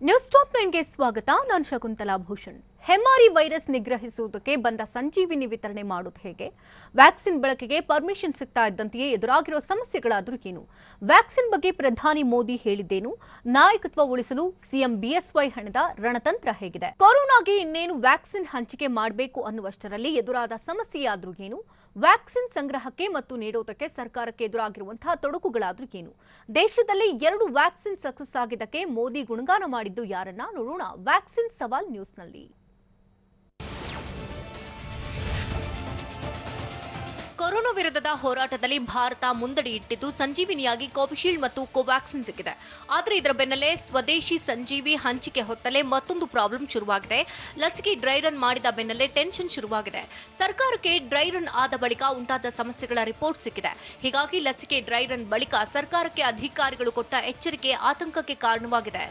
News top 9ಗೆ ಸ್ವಾಗತ. ನಾನು Shakuntala Bhushan. ಹೆಮ್ಮಾರಿ virus ನಿಗ್ರಹಿಸುವುದಕ್ಕೆ ಬಂದ ಸಂಜೀವಿನಿ ವಿತರಣೆ ಮಾಡೋದು ಹೇಗೆ? ವ್ಯಾಕ್ಸಿನ್ ಬಳಕೆಗೆ ಪರ್ಮಿಷನ್ ಸಿಗ್ತಾ ಇದ್ದಂತೆಯೇ ಎದುರಾಗಿರೋ ಸಮಸ್ಯೆಗಳಾದ್ರೂ ಏನು? ವ್ಯಾಕ್ಸಿನ್ ಬಗ್ಗೆ ಪ್ರಧಾನಿ ಮೋದಿ ಹೇಳಿದ್ದೇನು? ನಾಯಕತ್ವ ಉಳಿಸಲು ಸಿಎಂ ಬಿಎಸ್ವೈ ಹಣದ ರಣತಂತ್ರ ಹೇಗಿದೆ? ಕೊರೋನಾಗೆ ಇನ್ನೇನು ವ್ಯಾಕ್ಸಿನ್ ಹಂಚಿಕೆ ಮಾಡಬೇಕು ಅನ್ನುವಷ್ಟರಲ್ಲಿ ಎದುರಾದ ಸಮಸ್ಯೆಯಾದ್ರೂ ಏನು? ವ್ಯಾಕ್ಸಿನ್ ಸಂಗ್ರಹಕ್ಕೆ ಮತ್ತು ನೀಡೋದಕ್ಕೆ ಸರ್ಕಾರಕ್ಕೆ ಎದುರಾಗಿರುವಂತಹ ತೊಡಕುಗಳಾದ್ರೂ ಏನು? ದೇಶದಲ್ಲಿ 2 ವ್ಯಾಕ್ಸಿನ್ ಸಕ್ಸಸ್ ಆಗಿದ್ದಕ್ಕೆ ಮೋದಿ ಗುಣಗಾನ ಮಾಡಿದ್ದು ಯಾರನ್ನ? ನೋಡೋಣ ವ್ಯಾಕ್ಸಿನ್ ಸವಾಲ್ ನ್ಯೂಸ್ನಲ್ಲಿ. ಕೊರೋನಾ ವಿರುದ್ಧದ ಹೋರಾಟದಲ್ಲಿ ಭಾರತ ಮುಂದಡಿ ಇಟ್ಟಿದ್ದು ಸಂಜೀವಿನಿಯಾಗಿ ಕೋವಿಶೀಲ್ಡ್ ಮತ್ತು ಕೋವ್ಯಾಕ್ಸಿನ್ ಸಿಕ್ಕಿದೆ. ಆದರೆ ಇದರ ಬೆನ್ನಲ್ಲೇ ಸ್ವದೇಶಿ ಸಂಜೀವಿ ಹಂಚಿಕೆ ಹೊತ್ತಲೇ ಮತ್ತೊಂದು ಪ್ರಾಬ್ಲಮ್ ಶುರುವಾಗಿದೆ. ಲಸಿಕೆ ಡ್ರೈ ರನ್ ಮಾಡಿದ ಬೆನ್ನಲ್ಲೇ ಟೆನ್ಷನ್ ಶುರುವಾಗಿದೆ. ಸರ್ಕಾರಕ್ಕೆ ಡ್ರೈ ರನ್ ಆದ ಬಳಿಕ ಉಂಟಾದ ಸಮಸ್ಯೆಗಳ ರಿಪೋರ್ಟ್ ಸಿಕ್ಕಿದೆ. ಹೀಗಾಗಿ ಲಸಿಕೆ ಡ್ರೈ ರನ್ ಬಳಿಕ ಸರ್ಕಾರಕ್ಕೆ ಅಧಿಕಾರಿಗಳು ಕೊಟ್ಟ ಎಚ್ಚರಿಕೆ ಆತಂಕಕ್ಕೆ ಕಾರಣವಾಗಿದೆ.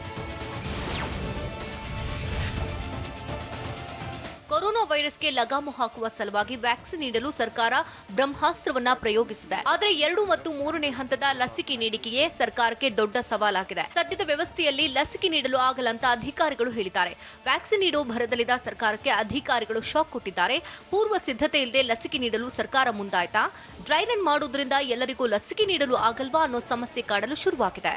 ಕೊರೋನಾ ವೈರಸ್ಗೆ ಲಗಾಮು ಹಾಕುವ ಸಲುವಾಗಿ ವ್ಯಾಕ್ಸಿನ್ ನೀಡಲು ಸರ್ಕಾರ ಬ್ರಹ್ಮಾಸ್ತ್ರವನ್ನ ಪ್ರಯೋಗಿಸಿದೆ. ಆದರೆ 2 ಮತ್ತು 3ನೇ ಹಂತದ ಲಸಿಕೆ ನೀಡಿಕೆಯೇ ಸರ್ಕಾರಕ್ಕೆ ದೊಡ್ಡ ಸವಾಲಾಗಿದೆ. ಸದ್ಯದ ವ್ಯವಸ್ಥೆಯಲ್ಲಿ ಲಸಿಕೆ ನೀಡಲು ಆಗಲ್ಲ ಅಂತ ಅಧಿಕಾರಿಗಳು ಹೇಳಿದ್ದಾರೆ. ವ್ಯಾಕ್ಸಿನ್ ನೀಡುವ ಭರದಲ್ಲಿದ್ದ ಸರ್ಕಾರಕ್ಕೆ ಅಧಿಕಾರಿಗಳು ಶಾಕ್ ಕೊಟ್ಟಿದ್ದಾರೆ. ಪೂರ್ವ ಸಿದ್ಧತೆ ಇಲ್ಲದೆ ಲಸಿಕೆ ನೀಡಲು ಸರ್ಕಾರ ಮುಂದಾಯ್ತಾ? ಡ್ರೈ ರನ್ ಮಾಡುವುದರಿಂದ ಎಲ್ಲರಿಗೂ ಲಸಿಕೆ ನೀಡಲು ಆಗಲ್ವಾ ಅನ್ನೋ ಸಮಸ್ಯೆ ಕಾಡಲು ಶುರುವಾಗಿದೆ.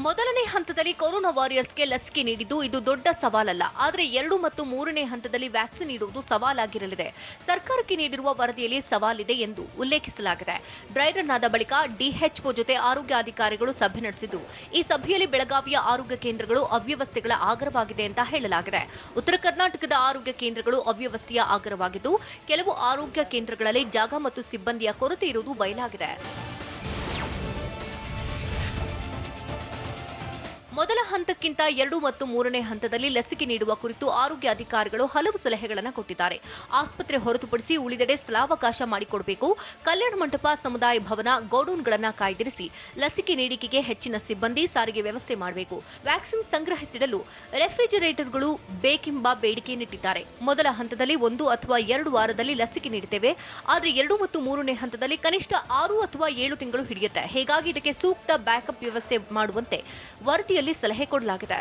ಮೊದಲನೇ ಹಂತದಲ್ಲಿ ಕೊರೋನಾ ವಾರಿಯರ್ಸ್ಗೆ ಲಸಿಕೆ ನೀಡಿದ್ದು ಇದು ದೊಡ್ಡ ಸವಾಲಲ್ಲ. ಆದರೆ 2 ಮತ್ತು 3ನೇ ಹಂತದಲ್ಲಿ ವ್ಯಾಕ್ಸಿನ್ ನೀಡುವುದು ಸವಾಲಾಗಿರಲಿದೆ. ಸರ್ಕಾರಕ್ಕೆ ನೀಡಿರುವ ವರದಿಯಲ್ಲಿ ಸವಾಲಿದೆ ಎಂದು ಉಲ್ಲೇಖಿಸಲಾಗಿದೆ. ಡ್ರೈ ರನ್ ಆದ ಬಳಿಕ ಡಿಎಚ್ಒ ಜೊತೆ ಆರೋಗ್ಯ ಅಧಿಕಾರಿಗಳು ಸಭೆ ನಡೆಸಿದ್ದು, ಈ ಸಭೆಯಲ್ಲಿ ಬೆಳಗಾವಿಯ ಆರೋಗ್ಯ ಕೇಂದ್ರಗಳು ಅವ್ಯವಸ್ಥೆಗಳ ಆಗರವಾಗಿದೆ ಅಂತ ಹೇಳಲಾಗಿದೆ. ಉತ್ತರ ಕರ್ನಾಟಕದ ಆರೋಗ್ಯ ಕೇಂದ್ರಗಳು ಅವ್ಯವಸ್ಥೆಯ ಆಗರವಾಗಿದ್ದು, ಕೆಲವು ಆರೋಗ್ಯ ಕೇಂದ್ರಗಳಲ್ಲಿ ಜಾಗ ಮತ್ತು ಸಿಬ್ಬಂದಿಯ ಕೊರತೆ ಇರುವುದು ಬಯಲಾಗಿದೆ. ಮೊದಲ ಹಂತಕ್ಕಿಂತ 2 ಮತ್ತು 3ನೇ ಹಂತದಲ್ಲಿ ಲಸಿಕೆ ನೀಡುವ ಕುರಿತು ಆರೋಗ್ಯ ಅಧಿಕಾರಿಗಳು ಹಲವು ಸಲಹೆಗಳನ್ನು ಕೊಟ್ಟಿದ್ದಾರೆ. ಆಸ್ಪತ್ರೆ ಹೊರತುಪಡಿಸಿ ಉಳಿದೆಡೆ ಸ್ಥಳಾವಕಾಶ ಮಾಡಿಕೊಡಬೇಕು. ಕಲ್ಯಾಣ ಮಂಟಪ, ಸಮುದಾಯ ಭವನ, ಗೋಡೌನ್ಗಳನ್ನು ಕಾಯ್ದಿರಿಸಿ ಲಸಿಕೆ ನೀಡಿಕೆಗೆ ಹೆಚ್ಚಿನ ಸಿಬ್ಬಂದಿ, ಸಾರಿಗೆ ವ್ಯವಸ್ಥೆ ಮಾಡಬೇಕು. ವ್ಯಾಕ್ಸಿನ್ ಸಂಗ್ರಹಿಸಿಡಲು ರೆಫ್ರಿಜರೇಟರ್ಗಳು ಬೇಕೆಂಬ ಬೇಡಿಕೆಯನ್ನಿಟ್ಟಿದ್ದಾರೆ. ಮೊದಲ ಹಂತದಲ್ಲಿ 1 ಅಥವಾ 2 ವಾರದಲ್ಲಿ ಲಸಿಕೆ ನೀಡುತ್ತೇವೆ. ಆದರೆ 2 ಮತ್ತು 3ನೇ ಹಂತದಲ್ಲಿ ಕನಿಷ್ಠ 6 ಅಥವಾ 7 ತಿಂಗಳು ಹಿಡಿಯುತ್ತೆ. ಹೀಗಾಗಿ ಇದಕ್ಕೆ ಸೂಕ್ತ ಬ್ಯಾಕಪ್ ವ್ಯವಸ್ಥೆ ಮಾಡುವಂತೆ ವರದಿಯಲ್ಲಿ ಸಲಹೆ ಕೊಡಲಾಗಿದೆ.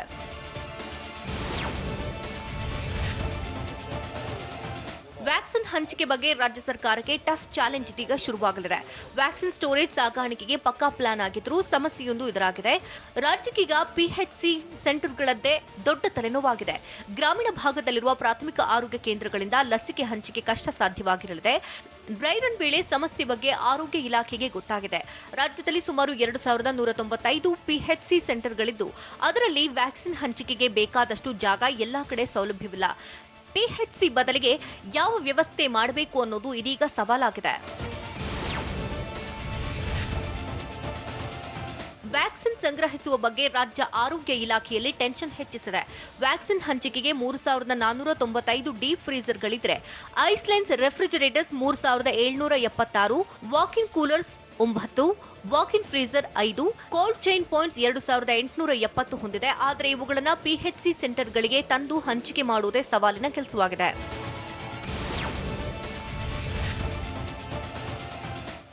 ವ್ಯಾಕ್ಸಿನ್ ಹಂಚಿಕೆ ಬಗ್ಗೆ ರಾಜ್ಯ ಸರ್ಕಾರಕ್ಕೆ ಟಫ್ ಚಾಲೆಂಜ್ ಇದೀಗ ಶುರುವಾಗಲಿದೆ. ವ್ಯಾಕ್ಸಿನ್ ಸ್ಟೋರೇಜ್ ಸಾಗಾಣಿಕೆಗೆ ಪಕ್ಕಾ ಪ್ಲಾನ್ ಆಗಿದ್ರೂ ಸಮಸ್ಯೆಯೊಂದು ಎದುರಾಗಿದೆ. ರಾಜ್ಯಕ್ಕೀಗ ಪಿಎಚ್ಸಿ ಸೆಂಟರ್ಗಳದ್ದೇ ದೊಡ್ಡ ತಲೆನೋವಾಗಿದೆ. ಗ್ರಾಮೀಣ ಭಾಗದಲ್ಲಿರುವ ಪ್ರಾಥಮಿಕ ಆರೋಗ್ಯ ಕೇಂದ್ರಗಳಿಂದ ಲಸಿಕೆ ಹಂಚಿಕೆ ಕಷ್ಟ ಸಾಧ್ಯವಾಗಿರಲಿದೆ. ಡ್ರೈ ರನ್ ವೇಳೆ ಸಮಸ್ಯೆ ಬಗ್ಗೆ ಆರೋಗ್ಯ ಇಲಾಖೆಗೆ ಗೊತ್ತಾಗಿದೆ. ರಾಜ್ಯದಲ್ಲಿ ಸುಮಾರು 2195 ಪಿಎಚ್ಸಿ ಸೆಂಟರ್ಗಳಿದ್ದು, ಅದರಲ್ಲಿ ವ್ಯಾಕ್ಸಿನ್ ಹಂಚಿಕೆಗೆ ಬೇಕಾದಷ್ಟು ಜಾಗ ಎಲ್ಲಾ ಕಡೆ ಸೌಲಭ್ಯವಿಲ್ಲ. ಪಿಎಚ್ಸಿ ಬದಲಿಗೆ ಯಾವ ವ್ಯವಸ್ಥೆ ಮಾಡಬೇಕು ಅನ್ನೋದು ಇದೀಗ ಸವಾಲಾಗಿದೆ. ವ್ಯಾಕ್ಸಿನ್ ಸಂಗ್ರಹಿಸುವ ಬಗ್ಗೆ ರಾಜ್ಯ ಆರೋಗ್ಯ ಇಲಾಖೆಯಲ್ಲಿ ಟೆನ್ಷನ್ ಹೆಚ್ಚಿಸಿದೆ. ವ್ಯಾಕ್ಸಿನ್ ಹಂಚಿಕೆಗೆ 3495 ಡೀಪ್ ಫ್ರೀಜರ್ಗಳಿದ್ರೆ, ice lined refrigerators 3776, walk in coolers 9, walk in freezer 5, cold chain points 2870 ಹೊಂದಿದೆ. ಆದರೆ ಇವುಗಳನ್ನು ಪಿಎಚ್ಸಿ ಸೆಂಟರ್ಗಳಿಗೆ ತಂದು ಹಂಚಿಕೆ ಮಾಡುವುದೇ ಸವಾಲಿನ ಕೆಲಸವಾಗಿದೆ.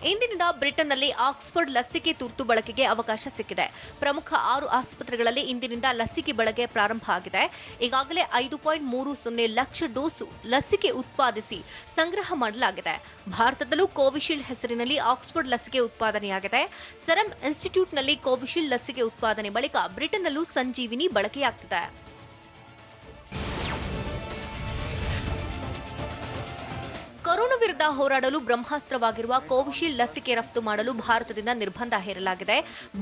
ಇಂದಿನಿಂದ ಬ್ರಿಟನ್ನಲ್ಲಿ ಆಕ್ಸ್ಫರ್ಡ್ ಲಸಿಕೆ ತುರ್ತು ಬಳಕೆಗೆ ಅವಕಾಶ ಸಿಕ್ಕಿದೆ. ಪ್ರಮುಖ 6 ಆಸ್ಪತ್ರೆಗಳಲ್ಲಿ ಇಂದಿನಿಂದ ಲಸಿಕೆ ಬಳಕೆ ಪ್ರಾರಂಭ ಆಗಿದೆ. ಈಗಾಗಲೇ 5.30 ಲಕ್ಷ ಡೋಸ್ ಲಸಿಕೆ ಉತ್ಪಾದಿಸಿ ಸಂಗ್ರಹ ಮಾಡಲಾಗಿದೆ. ಭಾರತದಲ್ಲೂ ಕೋವಿಶೀಲ್ಡ್ ಹೆಸರಿನಲ್ಲಿ ಆಕ್ಸ್ಫರ್ಡ್ ಲಸಿಕೆ ಉತ್ಪಾದನೆಯಾಗಿದೆ. ಸೆರಮ್ ಇನ್ಸ್ಟಿಟ್ಯೂಟ್ನಲ್ಲಿ ಕೋವಿಶೀಲ್ಡ್ ಲಸಿಕೆ ಉತ್ಪಾದನೆ ಬಳಿಕ ಬ್ರಿಟನ್ನಲ್ಲೂ ಸಂಜೀವಿನಿ ಬಳಕೆಯಾಗ್ತಿದೆ. ಕೊರೋನಾ ವಿರುದ್ಧ ಹೋರಾಡಲು ಬ್ರಹ್ಮಾಸ್ತ್ರವಾಗಿರುವ ಕೋವಿಶೀಲ್ಡ್ ಲಸಿಕೆ ರಫ್ತು ಮಾಡಲು ಭಾರತದಿಂದ ನಿರ್ಬಂಧ ಹೇರಲಾಗಿದೆ.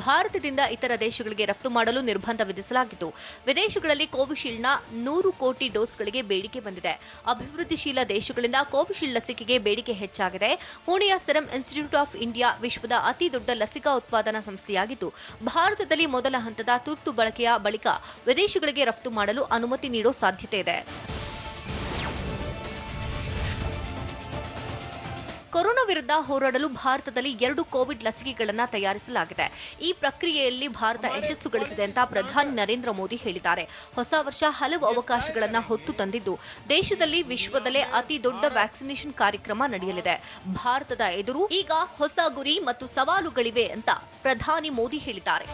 ಭಾರತದಿಂದ ಇತರ ದೇಶಗಳಿಗೆ ರಫ್ತು ಮಾಡಲು ನಿರ್ಬಂಧ ವಿಧಿಸಲಾಗಿದ್ದು, ವಿದೇಶಗಳಲ್ಲಿ ಕೋವಿಶೀಲ್ಡ್ನ 100 ಕೋಟಿ ಡೋಸ್ಗಳಿಗೆ ಬೇಡಿಕೆ ಬಂದಿದೆ. ಅಭಿವೃದ್ಧಿಶೀಲ ದೇಶಗಳಿಂದ ಕೋವಿಶೀಲ್ಡ್ ಲಸಿಕೆಗೆ ಬೇಡಿಕೆ ಹೆಚ್ಚಾಗಿದೆ. ಪುಣೆಯ ಸೆರಮ್ ಇನ್ಸ್ಟಿಟ್ಯೂಟ್ ಆಫ್ ಇಂಡಿಯಾ ವಿಶ್ವದ ಅತಿ ದೊಡ್ಡ ಲಸಿಕಾ ಉತ್ಪಾದನಾ ಸಂಸ್ಥೆಯಾಗಿದ್ದು, ಭಾರತದಲ್ಲಿ ಮೊದಲ ಹಂತದ ತುರ್ತು ಬಳಕೆಯ ಬಳಿಕ ವಿದೇಶಗಳಿಗೆ ರಫ್ತು ಮಾಡಲು ಅನುಮತಿ ನೀಡೋ ಸಾಧ್ಯತೆ ಇದೆ. ಕೊರೋನಾ ವಿರುದ್ಧ ಹೋರಾಡಲು ಭಾರತದಲ್ಲಿ 2 ಕೋವಿಡ್ ಲಸಿಕೆಗಳನ್ನು ತಯಾರಿಸಲಾಗಿದೆ. ಈ ಪ್ರಕ್ರಿಯೆಯಲ್ಲಿ ಭಾರತ ಯಶಸ್ಸು ಗಳಿಸಿದೆ ಅಂತ ಪ್ರಧಾನಿ ನರೇಂದ್ರ ಮೋದಿ ಹೇಳಿದ್ದಾರೆ. ಹೊಸ ವರ್ಷ ಹಲವು ಅವಕಾಶಗಳನ್ನು ಹೊತ್ತು ತಂದಿದ್ದು, ದೇಶದಲ್ಲಿ ವಿಶ್ವದಲ್ಲೇ ಅತಿ ದೊಡ್ಡ ವ್ಯಾಕ್ಸಿನೇಷನ್ ಕಾರ್ಯಕ್ರಮ ನಡೆಯಲಿದೆ. ಭಾರತದ ಎದುರು ಈಗ ಹೊಸ ಗುರಿ ಮತ್ತು ಸವಾಲುಗಳಿವೆ ಅಂತ ಪ್ರಧಾನಿ ಮೋದಿ ಹೇಳಿದ್ದಾರೆ.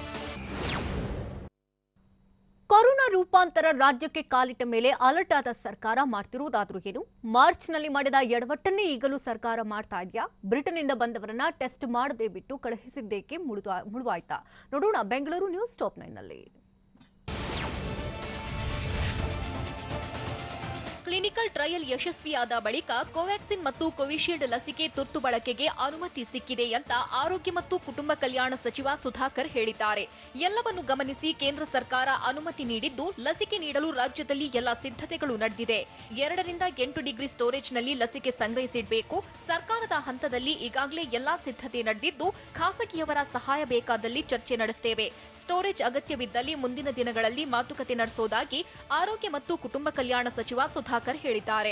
ಕೊರೋನಾ ರೂಪಾಂತರ ರಾಜ್ಯಕ್ಕೆ ಕಾಲಿಟ್ಟ ಮೇಲೆ ಅಲರ್ಟ್ ಆದ ಸರ್ಕಾರ ಮಾಡ್ತಿರುವುದಾದ್ರೂ ಏನು? ಮಾರ್ಚ್ನಲ್ಲಿ ಮಾಡಿದ ಎಡವಟ್ಟನ್ನೇ ಈಗಲೂ ಸರ್ಕಾರ ಮಾಡ್ತಾ ಇದೆಯಾ? ಬ್ರಿಟನ್ನಿಂದ ಬಂದವರನ್ನ ಟೆಸ್ಟ್ ಮಾಡದೆ ಬಿಟ್ಟು ಕಳುಹಿಸಿದ್ದೇಕೆ ಮುಳುವಾಯ್ತಾ? ನೋಡೋಣ ಬೆಂಗಳೂರು ನ್ಯೂಸ್ ಟಾಪ್ 9ನಲ್ಲಿ. ಕ್ಲಿನಿಕಲ್ ಟ್ರಯಲ್ ಯಶಸ್ವಿಯಾದ ಬಳಿಕ ಕೋವ್ಯಾಕ್ಸಿನ್ ಮತ್ತು ಕೋವಿಶೀಲ್ಡ್ ಲಸಿಕೆ ತುರ್ತು ಬಳಕೆಗೆ ಅನುಮತಿ ಸಿಕ್ಕಿದೆ ಅಂತ ಆರೋಗ್ಯ ಮತ್ತು ಕುಟುಂಬ ಕಲ್ಯಾಣ ಸಚಿವ ಸುಧಾಕರ್ ಹೇಳಿದ್ದಾರೆ. ಎಲ್ಲವನ್ನು ಗಮನಿಸಿ ಕೇಂದ್ರ ಸರ್ಕಾರ ಅನುಮತಿ ನೀಡಿದ್ದು, ಲಸಿಕೆ ನೀಡಲು ರಾಜ್ಯದಲ್ಲಿ ಎಲ್ಲ ಸಿದ್ಧತೆಗಳು ನಡೆದಿದೆ. 2 ರಿಂದ 8 ಡಿಗ್ರಿ ಸ್ಟೋರೇಜ್ನಲ್ಲಿ ಲಸಿಕೆ ಸಂಗ್ರಹಿಸಿಡಬೇಕು. ಸರ್ಕಾರದ ಹಂತದಲ್ಲಿ ಈಗಾಗಲೇ ಎಲ್ಲಾ ಸಿದ್ಧತೆ ನಡೆದಿದ್ದು, ಖಾಸಗಿಯವರ ಸಹಾಯ ಬೇಕಾದಲ್ಲಿ ಚರ್ಚೆ ನಡೆಸುತ್ತೇವೆ. ಸ್ಟೋರೇಜ್ ಅಗತ್ಯವಿದ್ದಲ್ಲಿ ಮುಂದಿನ ದಿನಗಳಲ್ಲಿ ಮಾತುಕತೆ ನಡೆಸೋದಾಗಿ ಆರೋಗ್ಯ ಮತ್ತು ಕುಟುಂಬ ಕಲ್ಯಾಣ ಸಚಿವ ಸುಧಾಕರ್ ಹೇಳಿದ್ದಾರೆ.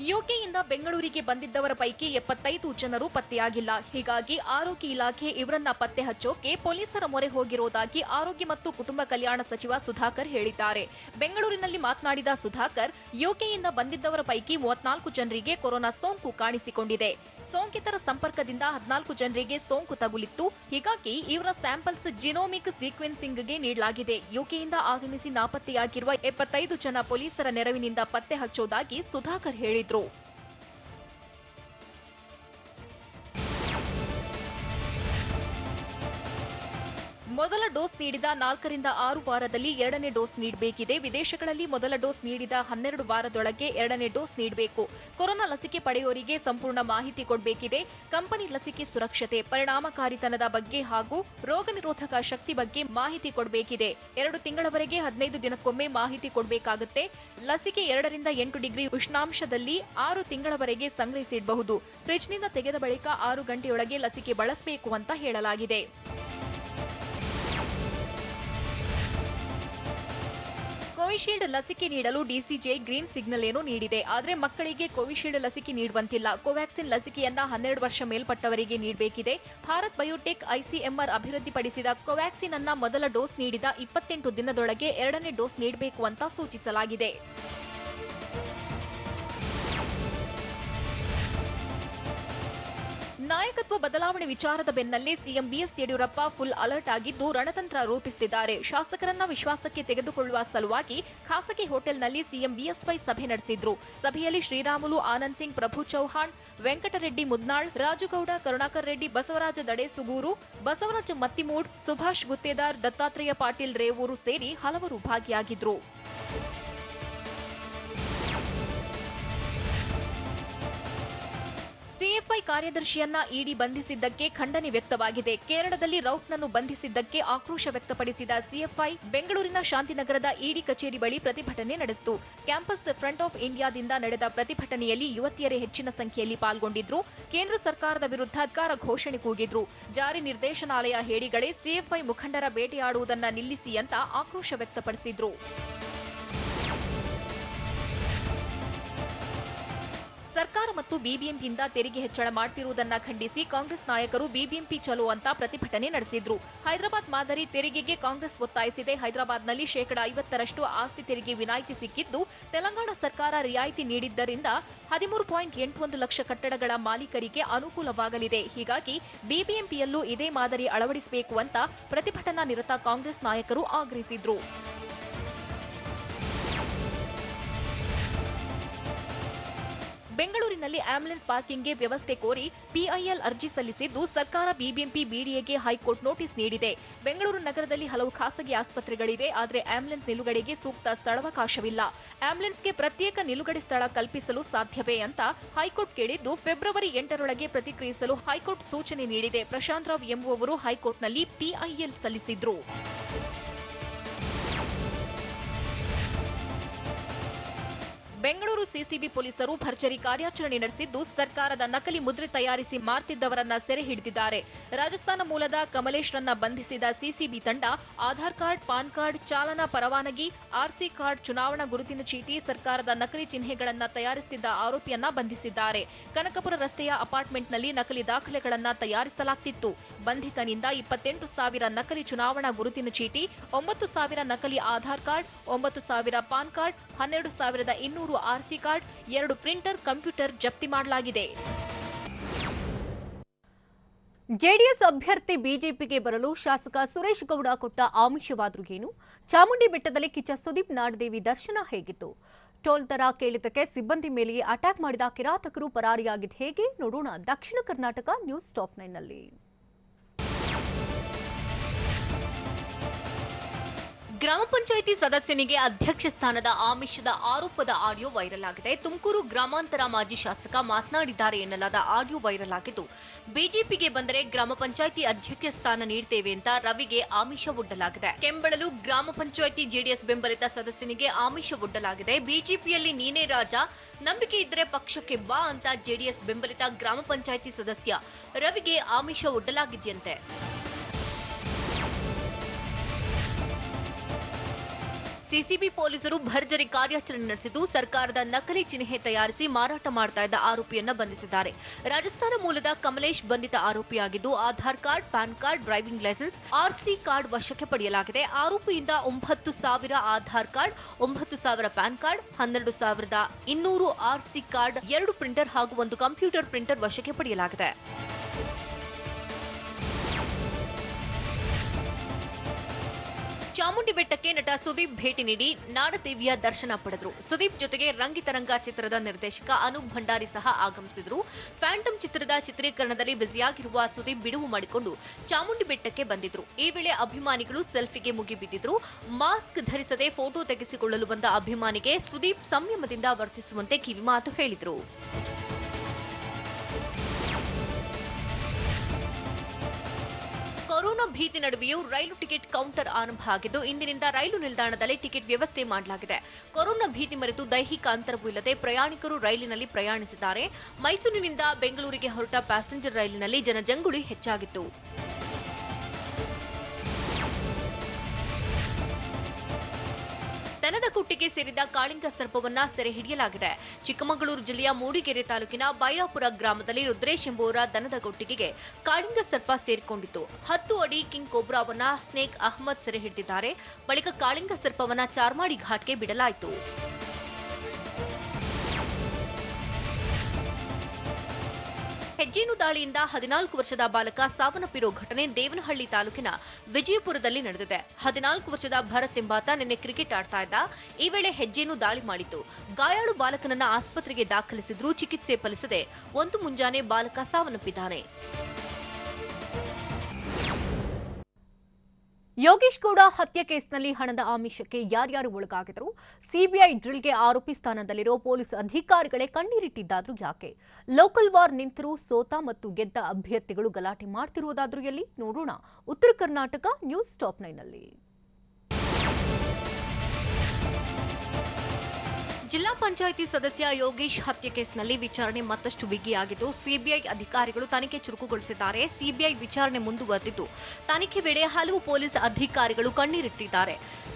ಯುಕೆಯಿಂದ ಬೆಂಗಳೂರಿಗೆ ಬಂದಿದ್ದವರ ಪೈಕಿ 75 ಜನರು ಪತ್ತೆಯಾಗಿಲ್ಲ. ಹೀಗಾಗಿ ಆರೋಗ್ಯ ಇಲಾಖೆ ಇವರನ್ನ ಪತ್ತೆ ಹಚ್ಚೋಕೆ ಪೊಲೀಸರ ಮೊರೆ ಹೋಗಿರೋದಾಗಿ ಆರೋಗ್ಯ ಮತ್ತು ಕುಟುಂಬ ಕಲ್ಯಾಣ ಸಚಿವ ಸುಧಾಕರ್ ಹೇಳಿದ್ದಾರೆ. ಬೆಂಗಳೂರಿನಲ್ಲಿ ಮಾತನಾಡಿದ ಸುಧಾಕರ್, ಯುಕೆಯಿಂದ ಬಂದಿದ್ದವರ ಪೈಕಿ 34 ಜನರಿಗೆ ಕೊರೋನಾ ಸೋಂಕು ಕಾಣಿಸಿಕೊಂಡಿದೆ. ಸೋಂಕಿತರ ಸಂಪರ್ಕದಿಂದ 14 ಜನರಿಗೆ ಸೋಂಕು ತಗುಲಿತ್ತು. ಹೀಗಾಗಿ ಇವರ ಸ್ಯಾಂಪಲ್ಸ್ ಜಿನೋಮಿಕ್ ಸೀಕ್ವೆನ್ಸಿಂಗ್ಗೆ ನೀಡಲಾಗಿದೆ. ಯುಕೆಯಿಂದ ಆಗಮಿಸಿ ನಾಪತ್ತೆಯಾಗಿರುವ 75 ಜನ ಪೊಲೀಸರ ನೆರವಿನಿಂದ ಪತ್ತೆ ಹಚ್ಚೋದಾಗಿ ಸುಧಾಕರ್ ಹೇಳಿದರು. ಮೊದಲ ಡೋಸ್ ನೀಡಿದ 4 ರಿಂದ 6 ವಾರದಲ್ಲಿ 2ನೇ ಡೋಸ್ ನೀಡಬೇಕಿದೆ. ವಿದೇಶಗಳಲ್ಲಿ ಮೊದಲ ಡೋಸ್ ನೀಡಿದ 12 ವಾರದೊಳಗೆ 2ನೇ ಡೋಸ್ ನೀಡಬೇಕು. ಕೊರೋನಾ ಲಸಿಕೆ ಪಡೆಯೋರಿಗೆ ಸಂಪೂರ್ಣ ಮಾಹಿತಿ ಕೊಡಬೇಕಿದೆ. ಕಂಪನಿ ಲಸಿಕೆ ಸುರಕ್ಷತೆ, ಪರಿಣಾಮಕಾರಿತನದ ಬಗ್ಗೆ ಹಾಗೂ ರೋಗ ನಿರೋಧಕ ಶಕ್ತಿ ಬಗ್ಗೆ ಮಾಹಿತಿ ಕೊಡಬೇಕಿದೆ. 2 ತಿಂಗಳವರೆಗೆ 15 ದಿನಕ್ಕೊಮ್ಮೆ ಮಾಹಿತಿ ಕೊಡಬೇಕಾಗುತ್ತೆ. ಲಸಿಕೆ 2 ರಿಂದ 8 ಡಿಗ್ರಿ ಉಷ್ಣಾಂಶದಲ್ಲಿ 6 ತಿಂಗಳವರೆಗೆ ಸಂಗ್ರಹಿಸಿಡಬಹುದು. ಫ್ರಿಡ್ಜ್ನಿಂದ ತೆಗೆದ ಬಳಿಕ 6 ಗಂಟೆಯೊಳಗೆ ಲಸಿಕೆ ಬಳಸಬೇಕು ಅಂತ ಹೇಳಲಾಗಿದೆ. ಕೋವಿಶೀಲ್ಡ್ ಲಸಿಕೆ ನೀಡಲು ಡಿಸಿಜಿಐ ಗ್ರೀನ್ ಸಿಗ್ನಲ್ ಏನೋ ನೀಡಿದೆ. ಆದರೆ ಮಕ್ಕಳಿಗೆ ಕೋವಿಶೀಲ್ಡ್ ಲಸಿಕೆ ನೀಡುವಂತಿಲ್ಲ. ಕೋವ್ಯಾಕ್ಸಿನ್ ಲಸಿಕೆಯನ್ನ 12 ವರ್ಷ ಮೇಲ್ಪಟ್ಟವರಿಗೆ ನೀಡಬೇಕಿದೆ. ಭಾರತ್ ಬಯೋಟೆಕ್ ಐಸಿಎಂಆರ್ ಅಭಿವೃದ್ಧಿಪಡಿಸಿದ ಕೋವ್ಯಾಕ್ಸಿನ್ ಅನ್ನ ಮೊದಲ ಡೋಸ್ ನೀಡಿದ 28 ದಿನದೊಳಗೆ 2ನೇ ಡೋಸ್ ನೀಡಬೇಕು ಅಂತ ಸೂಚಿಸಲಾಗಿದೆ. ನಾಯಕತ್ವ ಬದಲಾವಣೆ ವಿಚಾರದ ಬೆನ್ನಲ್ಲೇ CM BS Yediyurappa full alert ಆಗಿದ್ದು ರಣತಂತ್ರ ರೂಪಿಸುತ್ತಿದ್ದಾರೆ. ಶಾಸಕರನ್ನ ವಿಶ್ವಾಸಕ್ಕೆ ತೆಗೆದುಕೊಳ್ಳುವ ಸಲುವಾಗಿ ಖಾಸಗಿ ಹೋಟೆಲ್ನಲ್ಲಿ ಸಿಎಂ ಬಿಎಸ್ವೈ ಸಭೆ ನಡೆಸಿದ್ರು. ಸಭೆಯಲ್ಲಿ ಶ್ರೀರಾಮುಲು, ಆನಂದ್ ಸಿಂಗ್, ಪ್ರಭು ಚೌಹಾಣ್, ವೆಂಕಟರೆಡ್ಡಿ ಮುದ್ನಾಳ್, ರಾಜುಗೌಡ, ಕರುಣಾಕರ್ ರೆಡ್ಡಿ, ಬಸವರಾಜ ದಡೆ ಸುಗೂರು, ಬಸವರಾಜ ಮತ್ತಿಮೂಡ್, ಸುಭಾಷ್ ಗುತ್ತೇದಾರ್, ದತ್ತಾತ್ರೇಯ ಪಾಟೀಲ್ ರೇವೂರು ಸೇರಿ ಹಲವರು ಭಾಗಿಯಾಗಿದ್ರು. ಸಿಎಫ್ಐ ಕಾರ್ಯದರ್ಶಿಯನ್ನ ಇಡಿ ಬಂಧಿಸಿದ್ದಕ್ಕೆ ಖಂಡನೆ ವ್ಯಕ್ತವಾಗಿದೆ. ಕೇರಳದಲ್ಲಿ ರೌಫ್ನನ್ನು ಬಂಧಿಸಿದ್ದಕ್ಕೆ ಆಕ್ರೋಶ ವ್ಯಕ್ತಪಡಿಸಿದ ಸಿಎಫ್ಐ ಬೆಂಗಳೂರಿನ ಶಾಂತಿನಗರದ ಇಡಿ ಕಚೇರಿ ಬಳಿ ಪ್ರತಿಭಟನೆ ನಡೆಸಿತು. ಕ್ಯಾಂಪಸ್ ಫ್ರಂಟ್ ಆಫ್ ಇಂಡಿಯಾದಿಂದ ನಡೆದ ಪ್ರತಿಭಟನೆಯಲ್ಲಿ ಯುವತಿಯರೇ ಹೆಚ್ಚಿನ ಸಂಖ್ಯೆಯಲ್ಲಿ ಪಾಲ್ಗೊಂಡಿದ್ರು. ಕೇಂದ್ರ ಸರ್ಕಾರದ ವಿರುದ್ಧ ಧಿಕ್ಕಾರ ಘೋಷಣೆ ಕೂಗಿದ್ರು. ಜಾರಿ ನಿರ್ದೇಶನಾಲಯ ಹೇಡಿಗಳೇ, ಸಿಎಫ್ಐ ಮುಖಂಡರ ಬೇಟೆಯಾಡುವುದನ್ನ ನಿಲ್ಲಿಸಿ ಅಂತ ಆಕ್ರೋಶ ವ್ಯಕ್ತಪಡಿಸಿದ್ರು. ಸರ್ಕಾರ ಮತ್ತು ಬಿಬಿಎಂಪಿಯಿಂದ ತೆರಿಗೆ ಹೆಚ್ಚಳ ಮಾಡ್ತಿರುವುದನ್ನ ಖಂಡಿಸಿ ಕಾಂಗ್ರೆಸ್ ನಾಯಕರು ಬಿಬಿಎಂಪಿ ಚಲೋ ಅಂತ ಪ್ರತಿಭಟನೆ ನಡೆಸಿದ್ರು. ಹೈದರಾಬಾದ್ ಮಾದರಿ ತೆರಿಗೆಗೆ ಕಾಂಗ್ರೆಸ್ ಒತ್ತಾಯಿಸಿದೆ. ಹೈದರಾಬಾದ್ನಲ್ಲಿ 50% ಆಸ್ತಿ ತೆರಿಗೆ ವಿನಾಯಿತಿ ಸಿಕ್ಕಿದ್ದು, ತೆಲಂಗಾಣ ಸರ್ಕಾರ ರಿಯಾಯಿತಿ ನೀಡಿದ್ದರಿಂದ 13.81 ಲಕ್ಷ ಕಟ್ಟಡಗಳ ಮಾಲೀಕರಿಗೆ ಅನುಕೂಲವಾಗಲಿದೆ. ಹೀಗಾಗಿ ಬಿಬಿಎಂಪಿಯಲ್ಲೂ ಇದೇ ಮಾದರಿ ಅಳವಡಿಸಬೇಕು ಅಂತ ಪ್ರತಿಭಟನಾ ನಿರತ ಕಾಂಗ್ರೆಸ್ ನಾಯಕರು ಆಗ್ರಹಿಸಿದ್ರು. ಬೆಂಗಳೂರಿನಲ್ಲಿ ಆಂಬ್ಯುಲೆನ್ಸ್ ಪಾರ್ಕಿಂಗ್ಗೆ ವ್ಯವಸ್ಥೆ ಕೋರಿ ಪಿಐಎಲ್ ಅರ್ಜಿ ಸಲ್ಲಿಸಿದ್ದು, ಸರ್ಕಾರ ಬಿಬಿಎಂಪಿ ಬಿಡಿಎಗೆ ಹೈಕೋರ್ಟ್ ನೋಟಿಸ್ ನೀಡಿದೆ. ಬೆಂಗಳೂರು ನಗರದಲ್ಲಿ ಹಲವು ಖಾಸಗಿ ಆಸ್ಪತ್ರೆಗಳಿವೆ, ಆದರೆ ಆಂಬ್ಯುಲೆನ್ಸ್ ನಿಲುಗಡೆಗೆ ಸೂಕ್ತ ಸ್ಥಳಾವಕಾಶವಿಲ್ಲ. ಆಂಬ್ಯುಲೆನ್ಸ್ಗೆ ಪ್ರತ್ಯೇಕ ನಿಲುಗಡೆ ಸ್ಥಳ ಕಲ್ಪಿಸಲು ಸಾಧ್ಯವೇ ಅಂತ ಹೈಕೋರ್ಟ್ ಕೇಳಿದ್ದು, ಫೆಬ್ರವರಿ 8ರೊಳಗೆ ಪ್ರತಿಕ್ರಿಯಿಸಲು ಹೈಕೋರ್ಟ್ ಸೂಚನೆ ನೀಡಿದೆ. ಪ್ರಶಾಂತ್ ರಾವ್ ಎಂಬುವವರು ಹೈಕೋರ್ಟ್ನಲ್ಲಿ ಪಿಐಎಲ್ ಸಲ್ಲಿಸಿದ್ರು. ಬೆಂಗಳೂರು ಸಿಸಿಬಿ ಪೊಲೀಸರು ಭರ್ಜರಿ ಕಾರ್ಯಾಚರಣೆ ನಡೆಸಿದ್ದು ಸರ್ಕಾರದ ನಕಲಿ ಮುದ್ರೆ ತಯಾರಿಸಿ ಮಾರ್ತಿದ್ದವರನ್ನ ಸೆರೆ ಹಿಡಿದಿದ್ದಾರೆ. ರಾಜಸ್ಥಾನ ಮೂಲದ ಕಮಲೇಶ್ ರನ್ನ ಬಂಧಿಸಿದ ಸಿಸಿಬಿ ತಂಡ ಆಧಾರ್ ಕಾರ್ಡ್, ಪಾನ್ ಕಾರ್ಡ್, ಚಾಲನಾ ಪರವಾನಗಿ, ಆರ್ಸಿ ಕಾರ್ಡ್, ಚುನಾವಣಾ ಗುರುತಿನ ಚೀಟಿ, ಸರ್ಕಾರದ ನಕಲಿ ಚಿಹ್ನೆಗಳನ್ನ ತಯಾರಿಸುತ್ತಿದ್ದ ಆರೋಪಿಯನ್ನ ಬಂಧಿಸಿದ್ದಾರೆ. ಕನಕಪುರ ರಸ್ತೆಯ ಅಪಾರ್ಟ್ಮೆಂಟ್ನಲ್ಲಿ ನಕಲಿ ದಾಖಲೆಗಳನ್ನ ತಯಾರಿಸಲಾಗುತ್ತಿತ್ತು. ಬಂಧಿತನಿಂದ 28,000 ನಕಲಿ ಚುನಾವಣಾ ಗುರುತಿನ ಚೀಟಿ, 9,000 ನಕಲಿ Aadhaar card, 9,000 PAN card, 12,200 RC card, 2 printer, computer ಜಪ್ತಿ ಮಾಡಲಾಗಿದೆ. ಜೆಡಿಎಸ್ ಅಭ್ಯರ್ಥಿ ಬಿಜೆಪಿಗೆ ಬರಲು ಶಾಸಕ ಸುರೇಶ್ ಗೌಡ ಕೊಟ್ಟ ಆಮಿಷವಾದ್ರೂ ಏನು? ಚಾಮುಂಡಿ ಬೆಟ್ಟದಲ್ಲಿ ಕಿಚ್ಚ ಸುದೀಪ್ ನಾಡದೇವಿ ದರ್ಶನ ಹೇಗಿತ್ತು? ಟೋಲ್ ದರ ಕೇಳಿದ್ದಕ್ಕೆ ಸಿಬ್ಬಂದಿ ಮೇಲೆಯೇ ಅಟ್ಯಾಕ್ ಮಾಡಿದ ಕಿರಾತಕರು ಪರಾರಿಯಾಗಿದ್ದು ಹೇಗೆ? ನೋಡೋಣ ದಕ್ಷಿಣ ಕರ್ನಾಟಕ ನ್ಯೂಸ್ ಟಾಪ್ 9ನಲ್ಲಿ. ಗ್ರಾಮ ಪಂಚಾಯಿತಿ ಸದಸ್ಯನಿಗೆ ಅಧ್ಯಕ್ಷ ಸ್ಥಾನದ ಆಮಿಷದ ಆರೋಪದ ಆಡಿಯೋ ವೈರಲ್ ಆಗಿದೆ. ತುಮಕೂರು ಗ್ರಾಮಾಂತರ ಮಾಜಿ ಶಾಸಕ ಮಾತನಾಡಿದ್ದಾರೆ ಎನ್ನಲಾದ ಆಡಿಯೋ ವೈರಲ್ ಆಗಿದ್ದು, ಬಿಜೆಪಿಗೆ ಬಂದರೆ ಗ್ರಾಮ ಪಂಚಾಯಿತಿ ಅಧ್ಯಕ್ಷ ಸ್ಥಾನ ನೀಡ್ತೇವೆ ಅಂತ ರವಿಗೆ ಆಮಿಷ ಒಡ್ಡಲಾಗಿದೆ. ಕೆಂಬಳಲು ಗ್ರಾಮ ಪಂಚಾಯಿತಿ ಜೆಡಿಎಸ್ ಬೆಂಬಲಿತ ಸದಸ್ಯನಿಗೆ ಆಮಿಷ ಒಡ್ಡಲಾಗಿದೆ. ಬಿಜೆಪಿಯಲ್ಲಿ ನೀನೇ ರಾಜ, ನಂಬಿಕೆ ಇದ್ದರೆ ಪಕ್ಷಕ್ಕೆ ಬಾ ಅಂತ ಜೆಡಿಎಸ್ ಬೆಂಬಲಿತ ಗ್ರಾಮ ಪಂಚಾಯಿತಿ ಸದಸ್ಯ ರವಿಗೆ ಆಮಿಷ ಒಡ್ಡಲಾಗಿದೆಯಂತೆ. ಸಿಸಿಬಿ ಪೊಲೀಸರು ಭರ್ಜರಿ ಕಾರ್ಯಾಚರಣೆ ನಡೆಸಿದ್ದು ಸರ್ಕಾರದ ನಕಲಿ ಚಿಹ್ನೆ ತಯಾರಿಸಿ ಮಾರಾಟ ಮಾಡ್ತಾ ಇದ್ದ ಆರೋಪಿಯನ್ನ ಬಂಧಿಸಿದ್ದಾರೆ. ರಾಜಸ್ಥಾನ ಮೂಲದ ಕಮಲೇಶ್ ಬಂಧಿತ ಆರೋಪಿಯಾಗಿದ್ದು Aadhaar card, PAN card, driving licence, RC card ವಶಕ್ಕೆ ಪಡೆಯಲಾಗಿದೆ. ಆರೋಪಿಯಿಂದ 9,000 Aadhaar card, 9,000 PAN card, 12,200 RC card, 2 printer ಹಾಗೂ 1 ಕಂಪ್ಯೂಟರ್ ಪ್ರಿಂಟರ್ ವಶಕ್ಕೆ ಪಡೆಯಲಾಗಿದೆ. ಚಾಮುಂಡಿ ಬೆಟ್ಟಕ್ಕೆ ನಟ ಸುದೀಪ್ ಭೇಟಿ ನೀಡಿ ನಾಡದೇವಿಯ ದರ್ಶನ ಪಡೆದರು. ಸುದೀಪ್ ಜೊತೆಗೆ ರಂಗಿತರಂಗ ಚಿತ್ರದ ನಿರ್ದೇಶಕ ಅನೂಪ್ ಭಂಡಾರಿ ಸಹ ಆಗಮಿಸಿದರು. ಫ್ಯಾಂಟಮ್ ಚಿತ್ರದ ಚಿತ್ರೀಕರಣದಲ್ಲಿ ಬ್ಯುಸಿಯಾಗಿರುವ ಸುದೀಪ್ ಬಿಡುವು ಮಾಡಿಕೊಂಡು ಚಾಮುಂಡಿ ಬೆಟ್ಟಕ್ಕೆ ಬಂದಿದ್ರು. ಈ ವೇಳೆ ಅಭಿಮಾನಿಗಳು ಸೆಲ್ಫಿಗೆ ಮುಗಿಬಿದ್ದಿದ್ರು. ಮಾಸ್ಕ್ ಧರಿಸದೆ ಫೋಟೋ ತೆಗೆಸಿಕೊಳ್ಳಲು ಬಂದ ಅಭಿಮಾನಿಗೆ ಸುದೀಪ್ ಸಂಯಮದಿಂದ ವರ್ತಿಸುವಂತೆ ಕಿವಿಮಾತು ಹೇಳಿದ್ರು. ಕೊರೋನಾ ಭೀತಿ ನಡುವೆಯೂ ರೈಲು ಟಿಕೆಟ್ ಕೌಂಟರ್ ಆರಂಭ ಆಗಿದ್ದು ಇಂದಿನಿಂದ ರೈಲು ನಿಲ್ದಾಣದಲ್ಲಿ ಟಿಕೆಟ್ ವ್ಯವಸ್ಥೆ ಮಾಡಲಾಗಿದೆ. ಕೊರೋನಾ ಭೀತಿ ಮರೆತು ದೈಹಿಕ ಅಂತರವೂ ಇಲ್ಲದೆ ಪ್ರಯಾಣಿಕರು ರೈಲಿನಲ್ಲಿ ಪ್ರಯಾಣಿಸಿದ್ದಾರೆ. ಮೈಸೂರಿನಿಂದ ಬೆಂಗಳೂರಿಗೆ ಹೊರಟ ಪ್ಯಾಸೆಂಜರ್ ರೈಲಿನಲ್ಲಿ ಜನಜಂಗುಳಿ ಹೆಚ್ಚಾಗಿತ್ತು. ದನದ ಕುಟ್ಟಿಗೆ ಸೇರಿದ ಕಾಳಿಂಗ ಸರ್ಪವನ್ನ ಸೆರೆ ಹಿಡಿಯಲಾಗಿದೆ. ಚಿಕ್ಕಮಗಳೂರು ಜಿಲ್ಲೆಯ ಮೂಡಿಗೆರೆ ತಾಲೂಕಿನ ಬೈರಾಪುರ ಗ್ರಾಮದಲ್ಲಿ ರುದ್ರೇಶ್ ಎಂಬುವರ ದನದ ಕೊಟ್ಟಿಗೆಗೆ ಕಾಳಿಂಗ ಸರ್ಪ ಸೇರಿಕೊಂಡಿತ್ತು. 10 ಅಡಿ ಕಿಂಗ್ ಕೋಬ್ರಾವನ್ನ ಸ್ನೇಕ್ ಅಹ್ಮದ್ ಸೆರೆ ಹಿಡಿದಿದ್ದಾರೆ. ಬಳಿಕ ಕಾಳಿಂಗ ಸರ್ಪವನ್ನ ಚಾರ್ಮಾಡಿ ಘಾಟ್ಗೆ ಬಿಡಲಾಯಿತು. ಹೆಜ್ಜೇನು ದಾಳಿಯಿಂದ 14 ವರ್ಷದ ಬಾಲಕ ಸಾವನ್ನಪ್ಪಿರೋ ಘಟನೆ ದೇವನಹಳ್ಳಿ ತಾಲೂಕಿನ ವಿಜಯಪುರದಲ್ಲಿ ನಡೆದಿದೆ. 14 ವರ್ಷದ ಭರತ್ ಎಂಬಾತ ನಿನ್ನೆ ಕ್ರಿಕೆಟ್ ಆಡ್ತಾ ಇದ್ದ. ಈ ವೇಳೆ ಹೆಜ್ಜೇನು ದಾಳಿ ಮಾಡಿತ್ತು. ಗಾಯಾಳು ಬಾಲಕನನ್ನ ಆಸ್ಪತ್ರೆಗೆ ದಾಖಲಿಸಿದ್ರೂ ಚಿಕಿತ್ಸೆ ಫಲಿಸದೆ ಒಂದು ಮುಂಜಾನೆ ಬಾಲಕ ಸಾವನ್ನಪ್ಪಿದ್ದಾನೆ. ಯೋಗೇಶ್ ಗೌಡ ಹತ್ಯೆ ಕೇಸ್ನಲ್ಲಿ ಹಣದ ಆಮಿಷಕ್ಕೆ ಯಾರ್ಯಾರು ಒಳಗಾಗಿದ್ರು? ಸಿಬಿಐ ಡ್ರಿಲ್ಗೆ ಆರೋಪಿ ಸ್ಥಾನದಲ್ಲಿರೋ ಪೊಲೀಸ್ ಅಧಿಕಾರಿಗಳೇ ಕಣ್ಣೀರಿಟ್ಟಿದ್ದಾದ್ರೂ ಯಾಕೆ? ಲೋಕಲ್ ವಾರ್ ನಿಂತರೂ ಸೋತ ಮತ್ತು ಗೆದ್ದ ಅಭ್ಯರ್ಥಿಗಳು ಗಲಾಟೆ ಮಾಡ್ತಿರುವುದಾದ್ರೂ ಎಲ್ಲಿ? ನೋಡೋಣ ಉತ್ತರ ಕರ್ನಾಟಕ ನ್ಯೂಸ್ ಟಾಪ್ 9ನಲ್ಲಿ. ಜಿಲ್ಲಾ ಪಂಚಾಯಿತಿ ಸದಸ್ಯ ಯೋಗೇಶ್ ಹತ್ಯೆ ಕೇಸ್ನಲ್ಲಿ ವಿಚಾರಣೆ ಮತ್ತಷ್ಟು ಬಿಗಿಯಾಗಿದ್ದು ಸಿಬಿಐ ಅಧಿಕಾರಿಗಳು ತನಿಖೆ ಚುರುಕುಗೊಳಿಸಿದ್ದಾರೆ. ಸಿಬಿಐ ವಿಚಾರಣೆ ಮುಂದುವರೆದಿದ್ದು ತನಿಖೆ ವೇಳೆ ಹಲವು ಪೊಲೀಸ್ ಅಧಿಕಾರಿಗಳು ಕಣ್ಣೀರಿಟ್ಟಿದ್ದಾರೆ.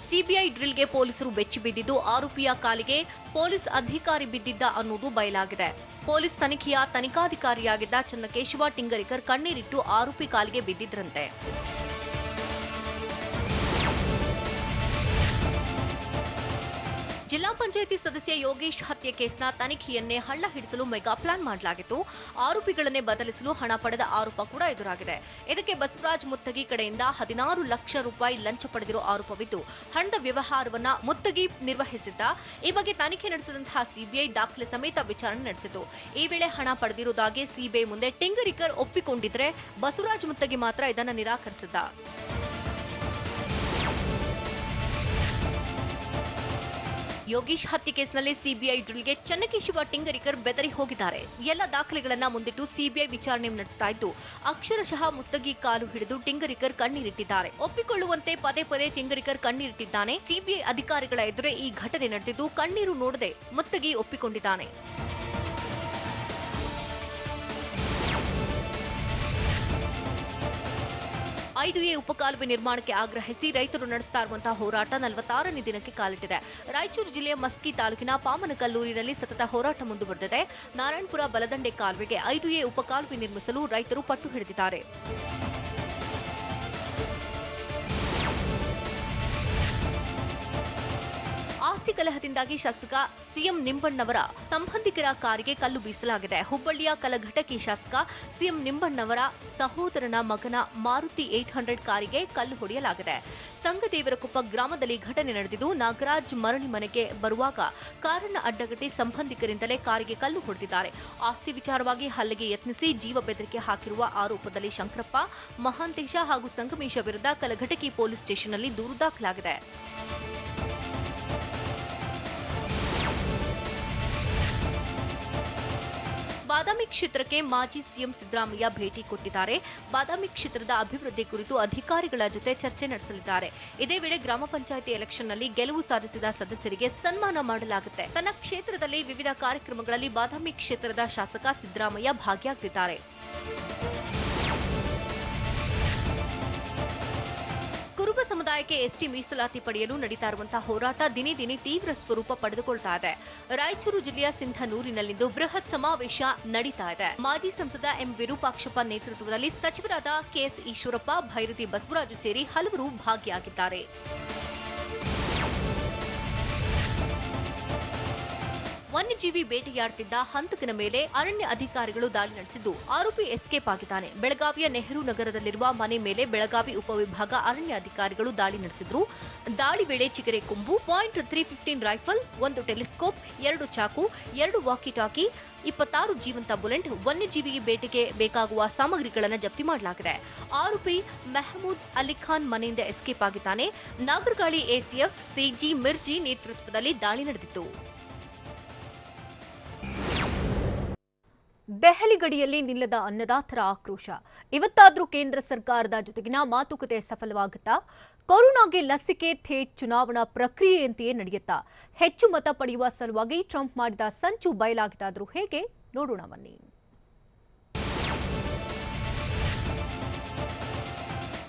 ಸಿಬಿಐ ಡ್ರಿಲ್ಗೆ ಪೊಲೀಸರು ಬೆಚ್ಚಿ ಬಿದ್ದಿದ್ದು ಆರೋಪಿಯ ಕಾಲಿಗೆ ಪೊಲೀಸ್ ಅಧಿಕಾರಿ ಬಿದ್ದಿದ್ದ ಅನ್ನೋದು ಬಯಲಾಗಿದೆ. ಪೊಲೀಸ್ ತನಿಖೆಯ ತನಿಖಾಧಿಕಾರಿಯಾಗಿದ್ದ ಚನ್ನಕೇಶವ ಟಿಂಗರಿಕರ್ ಕಣ್ಣೀರಿಟ್ಟು ಆರೋಪಿ ಕಾಲಿಗೆ ಬಿದ್ದಿದ್ರಂತೆ. ಜಿಲ್ಲಾ ಪಂಚಾಯಿತಿ ಸದಸ್ಯ ಯೋಗೇಶ್ ಹತ್ಯೆ ಕೇಸ್ನ ತನಿಖೆಯನ್ನೇ ಹಳ್ಳ ಹಿಡಿಸಲು ಮೆಗಾ ಪ್ಲಾನ್ ಮಾಡಲಾಗಿತ್ತು. ಆರೋಪಿಗಳನ್ನೇ ಬದಲಿಸಲು ಹಣ ಪಡೆದ ಆರೋಪ ಕೂಡ ಎದುರಾಗಿದೆ. ಇದಕ್ಕೆ ಬಸವರಾಜ್ ಮುತ್ತಗಿ ಕಡೆಯಿಂದ 16 ಲಕ್ಷ ರೂಪಾಯಿ ಲಂಚ ಪಡೆದಿರೋ ಆರೋಪವಿದ್ದು ಹಣದ ವ್ಯವಹಾರವನ್ನ ಮುತ್ತಗಿ ನಿರ್ವಹಿಸಿದ್ದ. ಈ ಬಗ್ಗೆ ತನಿಖೆ ನಡೆಸಿದಂತಹ ಸಿಬಿಐ ದಾಖಲೆ ಸಮೇತ ವಿಚಾರಣೆ ನಡೆಸಿತು. ಈ ವೇಳೆ ಹಣ ಪಡೆದಿರುವುದಾಗಿ ಸಿಬಿಐ ಮುಂದೆ ಟಿಂಗರಿಕರ್ ಒಪ್ಪಿಕೊಂಡಿದ್ರೆ ಬಸವರಾಜ್ ಮುತ್ತಗಿ ಮಾತ್ರ ಇದನ್ನು ನಿರಾಕರಿಸಿದ್ದ. ಯೋಗೀಶ್ ಹತ್ಯೆ ಕೇಸ್ನಲ್ಲಿ ಸಿಬಿಐ ಡ್ರಿಲ್ಗೆ ಚನ್ನಕೇಶವ ಟಿಂಗರಿಕರ್ ಬೆದರಿ ಹೋಗಿದ್ದಾರೆ. ಎಲ್ಲ ದಾಖಲೆಗಳನ್ನ ಮುಂದಿಟ್ಟು ಸಿಬಿಐ ವಿಚಾರಣೆ ನಡೆಸ್ತಾ ಇದ್ದು, ಅಕ್ಷರಶಃ ಮುತ್ತಗಿ ಕಾಲು ಹಿಡಿದು ಟಿಂಗರಿಕರ್ ಕಣ್ಣೀರಿಟ್ಟಿದ್ದಾರೆ. ಒಪ್ಪಿಕೊಳ್ಳುವಂತೆ ಪದೇ ಪದೇ ಟಿಂಗರಿಕರ್ ಕಣ್ಣೀರಿಟ್ಟಿದ್ದಾನೆ. ಸಿಬಿಐ ಅಧಿಕಾರಿಗಳ ಎದುರೇ ಈ ಘಟನೆ ನಡೆದಿದ್ದು, ಕಣ್ಣೀರು ನೋಡದೆ ಮುತ್ತಗಿ ಒಪ್ಪಿಕೊಂಡಿದ್ದಾನೆ. ಐದು ಎ ಉಪಕಾಲುವೆ ನಿರ್ಮಾಣಕ್ಕೆ ಆಗ್ರಹಿಸಿ ರೈತರು ನಡೆಸ್ತಾ ಇರುವಂತಹ ಹೋರಾಟ 46ನೇ ದಿನಕ್ಕೆ ಕಾಲಿಟ್ಟಿದೆ. ರಾಯಚೂರು ಜಿಲ್ಲೆಯ ಮಸ್ಕಿ ತಾಲೂಕಿನ ಪಾಮನಕಲ್ಲೂರಿನಲ್ಲಿ ಸತತ ಹೋರಾಟ ಮುಂದುವರೆದಿದೆ. ನಾರಾಯಣಪುರ ಬಲದಂಡೆ ಕಾಲುವೆಗೆ 5 ಎ ಉಪಕಾಲುವೆ ನಿರ್ಮಿಸಲು ರೈತರು ಪಟ್ಟು ಹಿಡಿದಿದ್ದಾರೆ. ಆಸ್ತಿ ಕಲಹದಿಂದಾಗಿ ಶಾಸಕ ಸಿಎಂ ನಿಂಬಣ್ಣವರ ಸಂಬಂಧಿಕರ ಕಾರಿಗೆ ಕಲ್ಲು ಬೀಸಲಾಗಿದೆ. ಹುಬ್ಬಳ್ಳಿಯ ಕಲಘಟಕಿ ಶಾಸಕ ಸಿಎಂ ನಿಂಬಣ್ಣವರ ಸಹೋದರನ ಮಗನ ಮಾರುತಿ 800 ಕಾರಿಗೆ ಕಲ್ಲು ಹೊಡೆಯಲಾಗಿದೆ. ಸಂಗದೇವರಕೊಪ್ಪ ಗ್ರಾಮದಲ್ಲಿ ಘಟನೆ ನಡೆದಿದ್ದು, ನಾಗರಾಜ್ ಮರಳಿ ಮನೆಗೆ ಬರುವಾಗ ಕಾರನ್ನ ಅಡ್ಡಗಟ್ಟಿ ಸಂಬಂಧಿಕರಿಂದಲೇ ಕಾರಿಗೆ ಕಲ್ಲು ಹೊಡೆದಿದ್ದಾರೆ. ಆಸ್ತಿ ವಿಚಾರವಾಗಿ ಹಲ್ಲೆಗೆ ಯತ್ನಿಸಿ ಜೀವ ಬೆದರಿಕೆ ಹಾಕಿರುವ ಆರೋಪದಲ್ಲಿ ಶಂಕರಪ್ಪ, ಮಹಾಂತೇಶ ಹಾಗೂ ಸಂಗಮೇಶ ವಿರುದ್ಧ ಕಲಘಟಕಿ ಪೊಲೀಸ್ ಸ್ಟೇಷನ್ನಲ್ಲಿ ದೂರು ದಾಖಲಾಗಿದೆ. ಬಾದಾಮಿ ಕ್ಷೇತ್ರಕ್ಕೆ ಮಾಜಿ ಸಿಎಂ ಸಿದ್ದರಾಮಯ್ಯ ಭೇಟಿ ಕೊಟ್ಟಿದ್ದಾರೆ. ಬಾದಾಮಿ ಕ್ಷೇತ್ರದ ಅಭಿವೃದ್ಧಿ ಕುರಿತು ಅಧಿಕಾರಿಗಳ ಜೊತೆ ಚರ್ಚೆ ನಡೆಸಲಿದ್ದಾರೆ. ಇದೇ ವೇಳೆ ಗ್ರಾಮ ಪಂಚಾಯಿತಿ ಎಲೆಕ್ಷನ್ನಲ್ಲಿ ಗೆಲುವು ಸಾಧಿಸಿದ ಸದಸ್ಯರಿಗೆ ಸನ್ಮಾನ ಮಾಡಲಾಗುತ್ತೆ. ತನ್ನ ಕ್ಷೇತ್ರದಲ್ಲಿ ವಿವಿಧ ಕಾರ್ಯಕ್ರಮಗಳಲ್ಲಿ ಬಾದಾಮಿ ಕ್ಷೇತ್ರದ ಶಾಸಕ ಸಿದ್ದರಾಮಯ್ಯ ಭಾಗಿಯಾಗಲಿದ್ದಾರೆ. ಕುರುಬ ಸಮುದಾಯಕ್ಕೆ ಎಸ್ಟಿ ಮೀಸಲಾತಿ ಪಡೆಯಲು ನಡೀತಾ ಇರುವಂತಹ ಹೋರಾಟ ದಿನೇ ದಿನೇ ತೀವ್ರ ಸ್ವರೂಪ ಪಡೆದುಕೊಳ್ತಾ ಇದೆ. ರಾಯಚೂರು ಜಿಲ್ಲೆಯ ಸಿಂಧನೂರಿನಲ್ಲಿಂದು ಬೃಹತ್ ಸಮಾವೇಶ ನಡೀತಾ ಇದೆ. ಮಾಜಿ ಸಂಸದ ಎಂ ವಿರೂಪಾಕ್ಷಪ್ಪ ನೇತೃತ್ವದಲ್ಲಿ ಸಚಿವರಾದ ಕೆಎಸ್ ಈಶ್ವರಪ್ಪ, ಭೈರತಿ ಬಸವರಾಜು ಸೇರಿ ಹಲವರು ಭಾಗಿಯಾಗಿದ್ದಾರೆ. ವನ್ಯಜೀವಿ ಬೇಟೆಯಾಡುತ್ತಿದ್ದ ಹಂತಕನ ಮೇಲೆ ಅರಣ್ಯ ಅಧಿಕಾರಿಗಳು ದಾಳಿ ನಡೆಸಿದ್ದು, ಆರೋಪಿ ಎಸ್ಕೇಪ್ ಆಗಿದ್ದಾನೆ. ಬೆಳಗಾವಿಯ ನೆಹರು ನಗರದಲ್ಲಿರುವ ಮನೆ ಮೇಲೆ ಬೆಳಗಾವಿ ಉಪವಿಭಾಗ ಅರಣ್ಯ ಅಧಿಕಾರಿಗಳು ದಾಳಿ ನಡೆಸಿದ್ರು. ದಾಳಿ ವೇಳೆ ಚಿಗರೆ ಕೊಂಬು, .315 ರೈಫಲ್, 1 ಟೆಲಿಸ್ಕೋಪ್, 2 ಚಾಕು, 2 ವಾಕಿ ಟಾಕಿ, 26 ಜೀವಂತ ಬುಲೆಟ್, ವನ್ಯಜೀವಿ ಬೇಟೆಗೆ ಬೇಕಾಗುವ ಸಾಮಗ್ರಿಗಳನ್ನು ಜಪ್ತಿ ಮಾಡಲಾಗಿದೆ. ಆರೋಪಿ ಮೆಹಮೂದ್ ಅಲಿಖಾನ್ ಮನೆಯಿಂದ ಎಸ್ಕೇಪ್ ಆಗಿದ್ದಾನೆ. ನಾಗರಗಾಳಿ ಎಸಿಎಫ್ ಸಿಜಿ ಮಿರ್ಜಿ ನೇತೃತ್ವದಲ್ಲಿ ದಾಳಿ ನಡೆದಿತ್ತು. ದೆಹಲಿ ಗಡಿಯಲ್ಲಿ ನಿಲ್ಲದ ಅನ್ನದಾತರ ಆಕ್ರೋಶ. ಇವತ್ತಾದ್ರೂ ಕೇಂದ್ರ ಸರ್ಕಾರದ ಜೊತೆಗಿನ ಮಾತುಕತೆ ಸಫಲವಾಗುತ್ತಾ? ಕೊರೋನಾಗೆ ಲಸಿಕೆ ಥೇಟ್ ಚುನಾವಣಾ ಪ್ರಕ್ರಿಯೆಯಂತೆಯೇ ನಡೆಯುತ್ತಾ? ಹೆಚ್ಚು ಮತ ಪಡೆಯುವ ಸಲುವಾಗಿ ಟ್ರಂಪ್ ಮಾಡಿದ ಸಂಚು ಬಯಲಾಗಿದ್ದಾದ್ರೂ ಹೇಗೆ? ನೋಡೋಣ ಬನ್ನಿ.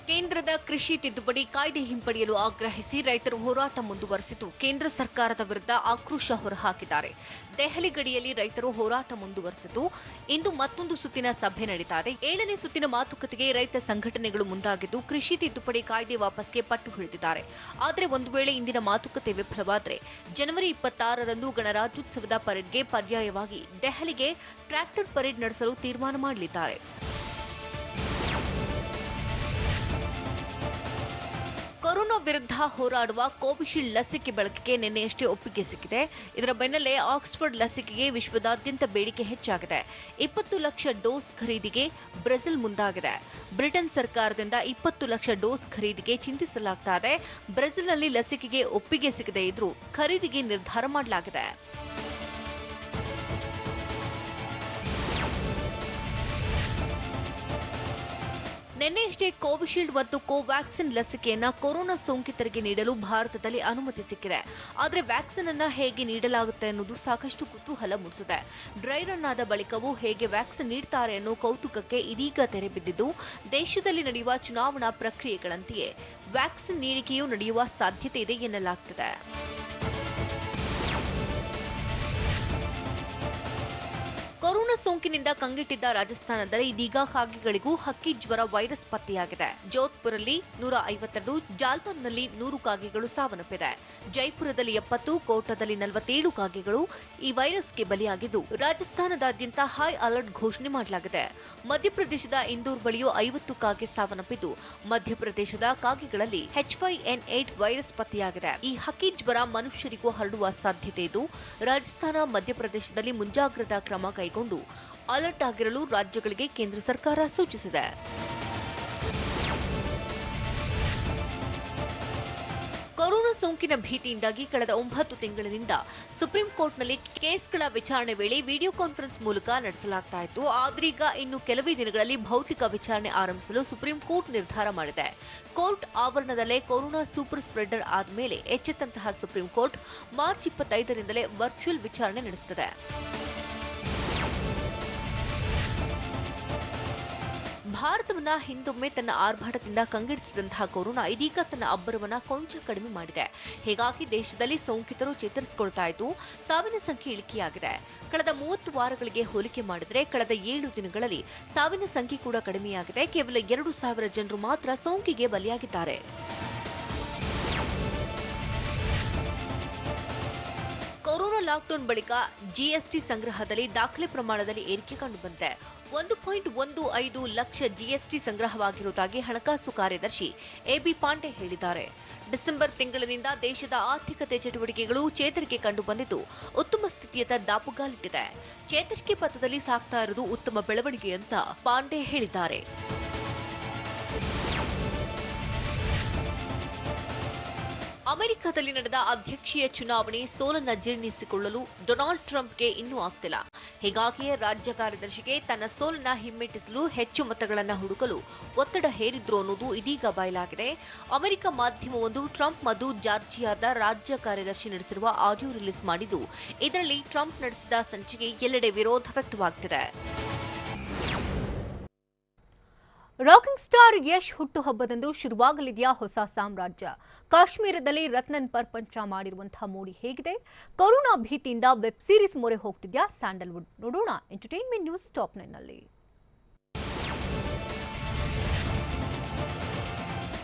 ಕೇಂದ್ರದ ಕೃಷಿ ತಿದ್ದುಪಡಿ ಕಾಯ್ದೆ ಹಿಂಪಡೆಯಲು ಆಗ್ರಹಿಸಿ ರೈತರು ಹೋರಾಟ ಮುಂದುವರೆಸಿದ್ದು, ಕೇಂದ್ರ ಸರ್ಕಾರದ ವಿರುದ್ಧ ಆಕ್ರೋಶ ಹೊರಹಾಕಿದ್ದಾರೆ. ದೆಹಲಿ ಗಡಿಯಲ್ಲಿ ರೈತರು ಹೋರಾಟ ಮುಂದುವರೆಸಿದ್ದು, ಇಂದು ಮತ್ತೊಂದು ಸುತ್ತಿನ ಸಭೆ ನಡೀತಾ ಇದೆ. 7ನೇ ಸುತ್ತಿನ ಮಾತುಕತೆಗೆ ರೈತ ಸಂಘಟನೆಗಳು ಮುಂದಾಗಿದ್ದು, ಕೃಷಿ ತಿದ್ದುಪಡಿ ಕಾಯ್ದೆ ವಾಪಸ್ಗೆ ಪಟ್ಟು ಹಿಡಿದಿದ್ದಾರೆ. ಆದರೆ ಒಂದು ವೇಳೆ ಇಂದಿನ ಮಾತುಕತೆ ವಿಫಲವಾದರೆ ಜನವರಿ 26ರಂದು ಗಣರಾಜ್ಯೋತ್ಸವದ ಪರೇಡ್ಗೆ ಪರ್ಯಾಯವಾಗಿ ದೆಹಲಿಗೆ ಟ್ರ್ಯಾಕ್ಟರ್ ಪರೇಡ್ ನಡೆಸಲು ತೀರ್ಮಾನ ಮಾಡಲಿದ್ದಾರೆ. ಕೊರೋನಾ ವಿರುದ್ಧ ಹೋರಾಡುವ ಕೋವಿಶೀಲ್ಡ್ ಲಸಿಕೆ ಬಳಕೆಗೆ ನಿನ್ನೆಯಷ್ಟೇ ಒಪ್ಪಿಗೆ ಸಿಕ್ಕಿದೆ. ಇದರ ಬೆನ್ನಲ್ಲೇ ಆಕ್ಸ್ಫರ್ಡ್ ಲಸಿಕೆಗೆ ವಿಶ್ವದಾದ್ಯಂತ ಬೇಡಿಕೆ ಹೆಚ್ಚಾಗಿದೆ. 20 ಲಕ್ಷ ಡೋಸ್ ಖರೀದಿಗೆ ಬ್ರೆಜಿಲ್ ಮುಂದಾಗಿದೆ. ಬ್ರಿಟನ್ ಸರ್ಕಾರದಿಂದ 20 ಲಕ್ಷ ಡೋಸ್ ಖರೀದಿಗೆ ಚಿಂತಿಸಲಾಗ್ತಾ ಇದೆ. ಬ್ರೆಜಿಲ್ನಲ್ಲಿ ಲಸಿಕೆಗೆ ಒಪ್ಪಿಗೆ ಸಿಗದೇ ಇದ್ರೂ ಖರೀದಿಗೆ ನಿರ್ಧಾರ ಮಾಡಲಾಗಿದೆ. ನಿನ್ನೆಯಷ್ಟೇ ಕೋವಿಶೀಲ್ಡ್ ಮತ್ತು ಕೋವ್ಯಾಕ್ಸಿನ್ ಲಸಿಕೆಯನ್ನ ಕೊರೋನಾ ಸೋಂಕಿತರಿಗೆ ನೀಡಲು ಭಾರತದಲ್ಲಿ ಅನುಮತಿ ಸಿಕ್ಕಿದೆ. ಆದರೆ ವ್ಯಾಕ್ಸಿನ್ ಅನ್ನ ಹೇಗೆ ನೀಡಲಾಗುತ್ತೆ ಅನ್ನೋದು ಸಾಕಷ್ಟು ಕುತೂಹಲ ಮೂಡಿಸಿದೆ. ಡ್ರೈ ರನ್ ಆದ ಬಳಿಕವೂ ಹೇಗೆ ವ್ಯಾಕ್ಸಿನ್ ನೀಡ್ತಾರೆ ಅನ್ನೋ ಕೌತುಕಕ್ಕೆ ಇದೀಗ ತೆರೆ ಬಿದ್ದಿದ್ದು, ದೇಶದಲ್ಲಿ ನಡೆಯುವ ಚುನಾವಣಾ ಪ್ರಕ್ರಿಯೆಗಳಂತೆಯೇ ವ್ಯಾಕ್ಸಿನ್ ನೀಡಿಕೆಯೂ ನಡೆಯುವ ಸಾಧ್ಯತೆ ಇದೆ ಎನ್ನಲಾಗ್ತಿದೆ. ಕೊರೋನಾ ಸೋಂಕಿನಿಂದ ಕಂಗೆಟ್ಟಿದ್ದ ರಾಜಸ್ಥಾನದಲ್ಲಿ ಇದೀಗ ಕಾಗೆಗಳಿಗೂ ಹಕ್ಕಿ ಜ್ವರ ವೈರಸ್ ಪತ್ತೆಯಾಗಿದೆ. ಜೋಧ್ಪುರಲ್ಲಿ 152, ಜಾಲ್ಪರ್ನಲ್ಲಿ 100 ಕಾಗೆಗಳು ಸಾವನ್ನಪ್ಪಿದೆ. ಜೈಪುರದಲ್ಲಿ 70, ಕೋಟಾದಲ್ಲಿ 47 ಕಾಗೆಗಳು ಈ ವೈರಸ್ಗೆ ಬಲಿಯಾಗಿದ್ದು, ರಾಜಸ್ಥಾನದಾದ್ಯಂತ ಹೈ ಅಲರ್ಟ್ ಘೋಷಣೆ ಮಾಡಲಾಗಿದೆ. ಮಧ್ಯಪ್ರದೇಶದ ಇಂದೋರ್ ಬಳಿಯೂ 50 ಕಾಗೆ ಸಾವನ್ನಪ್ಪಿದ್ದು, ಮಧ್ಯಪ್ರದೇಶದ ಕಾಗೆಗಳಲ್ಲಿ H5N8 ವೈರಸ್ ಪತ್ತೆಯಾಗಿದೆ. ಈ ಹಕ್ಕಿ ಜ್ವರ ಮನುಷ್ಯರಿಗೂ ಹರಡುವ ಸಾಧ್ಯತೆ ಇದ್ದು, ರಾಜಸ್ಥಾನ, ಮಧ್ಯಪ್ರದೇಶದಲ್ಲಿ ಮುಂಜಾಗ್ರತಾ ಕ್ರಮ ಕೈಗೊಂಡು ಅಲರ್ಟ್ ಆಗಿರಲು ರಾಜ್ಯಗಳಿಗೆ ಕೇಂದ್ರ ಸರ್ಕಾರ ಸೂಚಿಸಿದೆ. ಕೊರೋನಾ ಕೊರೋನಾ ಸೋಂಕಿನ ಭೀತಿಯಿಂದಾಗಿ ಕಳೆದ 9 ತಿಂಗಳಿನಿಂದ ಸುಪ್ರೀಂ ಕೋರ್ಟ್ನಲ್ಲಿ ಕೇಸ್ಗಳ ವಿಚಾರಣೆ ವೇಳೆ ವಿಡಿಯೋ ಕಾನ್ಫರೆನ್ಸ್ ಮೂಲಕ ನಡೆಸಲಾಗ್ತಾ ಇತ್ತು. ಆದ್ರೀಗ ಇನ್ನು ಕೆಲವೇ ದಿನಗಳಲ್ಲಿ ಭೌತಿಕ ವಿಚಾರಣೆ ಆರಂಭಿಸಲು ಸುಪ್ರೀಂ ಕೋರ್ಟ್ ನಿರ್ಧಾರ ಮಾಡಿದೆ. ಕೋರ್ಟ್ ಆವರಣದಲ್ಲೇ ಕೊರೋನಾ ಸೂಪರ್ ಸ್ಪ್ರೆಡರ್ ಆದಮೇಲೆ ಎಚ್ಚೆತ್ತಂತಹ ಸುಪ್ರೀಂ ಕೋರ್ಟ್ ಮಾರ್ಚ್ 25ರಿಂದಲೇ ವರ್ಚುವಲ್ ವಿಚಾರಣೆ ನಡೆಸುತ್ತದೆ. ಭಾರತವನ್ನ ಹಿಂದೊಮ್ಮೆ ತನ್ನ ಆರ್ಭಟದಿಂದ ಕಂಗೆಡಿಸಿದಂತಹ ಕೊರೋನಾ ಇದೀಗ ತನ್ನ ಅಬ್ಬರವನ್ನ ಕೊಂಚ ಕಡಿಮೆ ಮಾಡಿದೆ. ಹೀಗಾಗಿ ದೇಶದಲ್ಲಿ ಸೋಂಕಿತರು ಚೇತರಿಸಿಕೊಳ್ತಾ ಇದ್ದು ಸಾವಿನ ಸಂಖ್ಯೆ ಇಳಿಕೆಯಾಗಿದೆ. ಕಳೆದ 30 ವಾರಗಳಿಗೆ ಹೋಲಿಕೆ ಮಾಡಿದರೆ ಕಳೆದ 7 ದಿನಗಳಲ್ಲಿ ಸಾವಿನ ಸಂಖ್ಯೆ ಕೂಡ ಕಡಿಮೆಯಾಗಿದೆ. ಕೇವಲ 2,000 ಜನರು ಮಾತ್ರ ಸೋಂಕಿಗೆ ಬಲಿಯಾಗಿದ್ದಾರೆ. ಕೊರೋನಾ ಲಾಕ್ಡೌನ್ ಬಳಿಕ ಜಿಎಸ್ಟಿ ಸಂಗ್ರಹದಲ್ಲಿ ದಾಖಲೆ ಪ್ರಮಾಣದಲ್ಲಿ ಏರಿಕೆ ಕಂಡುಬಂದಿದೆ. 1.15 ಲಕ್ಷ ಜಿಎಸ್ಟಿ ಸಂಗ್ರಹವಾಗಿರುವುದಾಗಿ ಹಣಕಾಸು ಕಾರ್ಯದರ್ಶಿ ಎಬಿ ಪಾಂಡೆ ಹೇಳಿದ್ದಾರೆ. ಡಿಸೆಂಬರ್ ತಿಂಗಳಿನಿಂದ ದೇಶದ ಆರ್ಥಿಕತೆ ಚಟುವಟಿಕೆಗಳು ಚೇತರಿಕೆ ಕಂಡುಬಂದಿದ್ದು ಉತ್ತಮ ಸ್ಥಿತಿಯತ್ತ ದಾಪುಗಾಲಿಟ್ಟಿದೆ. ಚೇತರಿಕೆ ಪಥದಲ್ಲಿ ಸಾಗ್ತಾ ಇರುವುದು ಉತ್ತಮ ಬೆಳವಣಿಗೆ ಅಂತ ಪಾಂಡೆ ಹೇಳಿದ್ದಾರೆ. ಅಮೆರಿಕದಲ್ಲಿ ನಡೆದ ಅಧ್ಯಕ್ಷೀಯ ಚುನಾವಣೆ ಸೋಲನ್ನ ಜೀರ್ಣಿಸಿಕೊಳ್ಳಲು ಡೊನಾಲ್ಡ್ ಟ್ರಂಪ್ಗೆ ಇನ್ನೂ ಆಗ್ತಿಲ್ಲ. ಹೀಗಾಗಿಯೇ ರಾಜ್ಯ ಕಾರ್ಯದರ್ಶಿಗೆ ತನ್ನ ಸೋಲನ್ನ ಹಿಮ್ಮೆಟ್ಟಿಸಲು ಹೆಚ್ಚು ಮತಗಳನ್ನು ಹುಡುಕಲು ಒತ್ತಡ ಹೇರಿದ್ರು ಅನ್ನೋದು ಇದೀಗ ಬಯಲಾಗಿದೆ. ಅಮೆರಿಕ ಮಾಧ್ಯಮವೊಂದು ಟ್ರಂಪ್ ಮತ್ತು ಜಾರ್ಜಿಯಾದ ರಾಜ್ಯ ಕಾರ್ಯದರ್ಶಿ ನಡೆಸಿರುವ ಆಡಿಯೋ ರಿಲೀಸ್ ಮಾಡಿದ್ದು, ಇದರಲ್ಲಿ ಟ್ರಂಪ್ ನಡೆಸಿದ ಸಂಚಿಗೆ ಎಲ್ಲೆಡೆ ವಿರೋಧ ವ್ಯಕ್ತವಾಗ್ತಿದೆ. ರಾಕಿಂಗ್ ಸ್ಟಾರ್ ಯಶ್ ಹುಟ್ಟುಹಬ್ಬದಂದು ಶುರುವಾಗಲಿದೆಯಾ ಹೊಸ ಸಾಮ್ರಾಜ್ಯ? ಕಾಶ್ಮೀರದಲ್ಲಿ ರತ್ನನ್ ಪರ್ಪಂಚ ಮಾಡಿರುವಂತಹ ಮೋಡಿ ಹೇಗಿದೆ? ಕೊರೋನಾ ಭೀತಿಯಿಂದ ವೆಬ್ ಸೀರೀಸ್ ಮೊರೆ ಹೋಗ್ತಿದ್ಯಾ ಸ್ಯಾಂಡಲ್ವುಡ್? ನೋಡೋಣ ಎಂಟರ್ಟೈನ್ಮೆಂಟ್ ನ್ಯೂಸ್ ಟಾಪ್ 9 ನಲ್ಲಿ.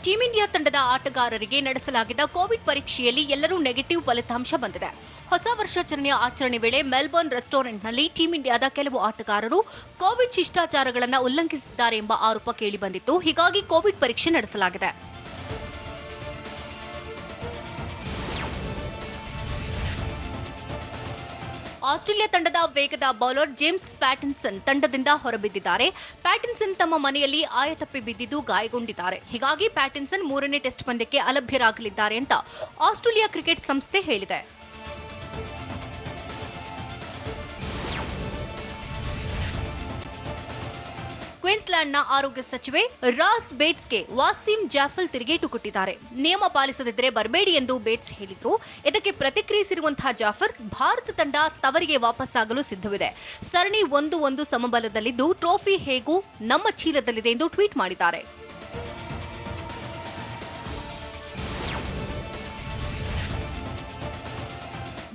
ಟೀಂ ಇಂಡಿಯಾ ತಂಡದ ಆಟಗಾರರಿಗೆ ನಡೆಸಲಾಗಿದ್ದ ಕೋವಿಡ್ ಪರೀಕ್ಷೆಯಲ್ಲಿ ಎಲ್ಲರೂ ನೆಗೆಟಿವ್ ಫಲಿತಾಂಶ ಬಂದಿದೆ. ಹೊಸ ವರ್ಷಾಚರಣೆಯ ಆಚರಣೆ ವೇಳೆ ಮೆಲ್ಬೋರ್ನ್ ರೆಸ್ಟೋರೆಂಟ್ನಲ್ಲಿ ಟೀಂ ಇಂಡಿಯಾದ ಕೆಲವು ಆಟಗಾರರು ಕೋವಿಡ್ ಶಿಷ್ಟಾಚಾರಗಳನ್ನು ಉಲ್ಲಂಘಿಸಿದ್ದಾರೆ ಎಂಬ ಆರೋಪ ಕೇಳಿಬಂದಿತ್ತು. ಹೀಗಾಗಿ ಕೋವಿಡ್ ಪರೀಕ್ಷೆ ನಡೆಸಲಾಗಿದೆ. ಆಸ್ಟ್ರೇಲಿಯಾ ತಂಡದ ವೇಗದ ಬೌಲರ್ ಜೇಮ್ಸ್ ಪ್ಯಾಟಿನ್ಸನ್ ತಂಡದಿಂದ ಹೊರಬಿದ್ದಿದ್ದಾರೆ. ಪ್ಯಾಟಿನ್ಸನ್ ತಮ್ಮ ಮನೆಯಲ್ಲಿ ಆಯತಪ್ಪಿ ಬಿದ್ದಿದ್ದು ಗಾಯಗೊಂಡಿದ್ದಾರೆ. ಹೀಗಾಗಿ ಪ್ಯಾಟಿನ್ಸನ್ 3ನೇ ಟೆಸ್ಟ್ ಪಂದ್ಯಕ್ಕೆ ಅಲಭ್ಯರಾಗಲಿದ್ದಾರೆ ಅಂತ ಆಸ್ಟ್ರೇಲಿಯಾ ಕ್ರಿಕೆಟ್ ಸಂಸ್ಥೆ ಹೇಳಿದೆ. ಕ್ವೀನ್ಸ್ಲ್ಯಾಂಡ್ನ ಆರೋಗ್ಯ ಸಚಿವೆ ರಾಸ್ ಬೇಟ್ಸ್ಗೆ ವಾಸಿಂ ಜಾಫಲ್ ತಿರುಗೇಟು ಕೊಟ್ಟಿದ್ದಾರೆ. ನಿಯಮ ಪಾಲಿಸದಿದ್ದರೆ ಬರಬೇಡಿ ಎಂದು ಬೇಟ್ಸ್ ಹೇಳಿದ್ರು. ಇದಕ್ಕೆ ಪ್ರತಿಕ್ರಿಯಿಸಿರುವಂತಹ ಜಾಫರ್, ಭಾರತ ತಂಡ ತವರಿಗೆ ವಾಪಸ್ಸಾಗಲು ಸಿದ್ಧವಿದೆ. ಸರಣಿ 1-1 ಸಮಬಲದಲ್ಲಿದ್ದು ಟ್ರೋಫಿ ಹೇಗೂ ನಮ್ಮ ಚೀಲದಲ್ಲಿದೆ ಎಂದು ಟ್ವೀಟ್ ಮಾಡಿದ್ದಾರೆ.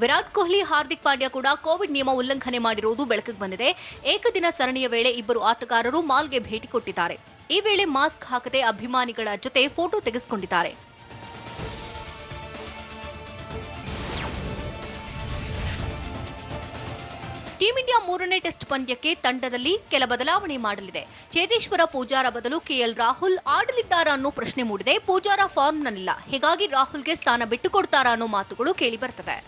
ವಿರಾಟ್ ಕೊಹ್ಲಿ, ಹಾರ್ದಿಕ್ ಪಾಂಡ್ಯ ಕೂಡ ಕೋವಿಡ್ ನಿಯಮ ಉಲ್ಲಂಘನೆ ಮಾಡಿರುವುದು ಬೆಳಕಿಗೆ ಬಂದಿದೆ. ಏಕದಿನ ಸರಣಿಯ ವೇಳೆ ಇಬ್ಬರು ಆಟಗಾರರು ಮಾಲ್ಗೆ ಭೇಟಿ ಕೊಟ್ಟಿದ್ದಾರೆ. ಈ ವೇಳೆ ಮಾಸ್ಕ್ ಹಾಕದೆ ಅಭಿಮಾನಿಗಳ ಜೊತೆ ಫೋಟೋ ತೆಗೆಸಿಕೊಂಡಿದ್ದಾರೆ. ಟೀಂ ಇಂಡಿಯಾ 3ನೇ ಟೆಸ್ಟ್ ಪಂದ್ಯಕ್ಕೆ ತಂಡದಲ್ಲಿ ಕೆಲ ಬದಲಾವಣೆ ಮಾಡಲಿದೆ. ಚೇತೇಶ್ವರ ಪೂಜಾರ ಬದಲು ಕೆಎಲ್ ರಾಹುಲ್ ಆಡಲಿದ್ದಾರಾ ಅನ್ನೋ ಪ್ರಶ್ನೆ ಮೂಡಿದೆ. ಪೂಜಾರ ಫಾರ್ಮ್ನಲ್ಲಿಲ್ಲ. ಹೀಗಾಗಿ ರಾಹುಲ್ಗೆ ಸ್ಥಾನ ಬಿಟ್ಟುಕೊಡ್ತಾರಾ ಅನ್ನೋ ಮಾತುಗಳು ಕೇಳಿ ಬರ್ತವೆ.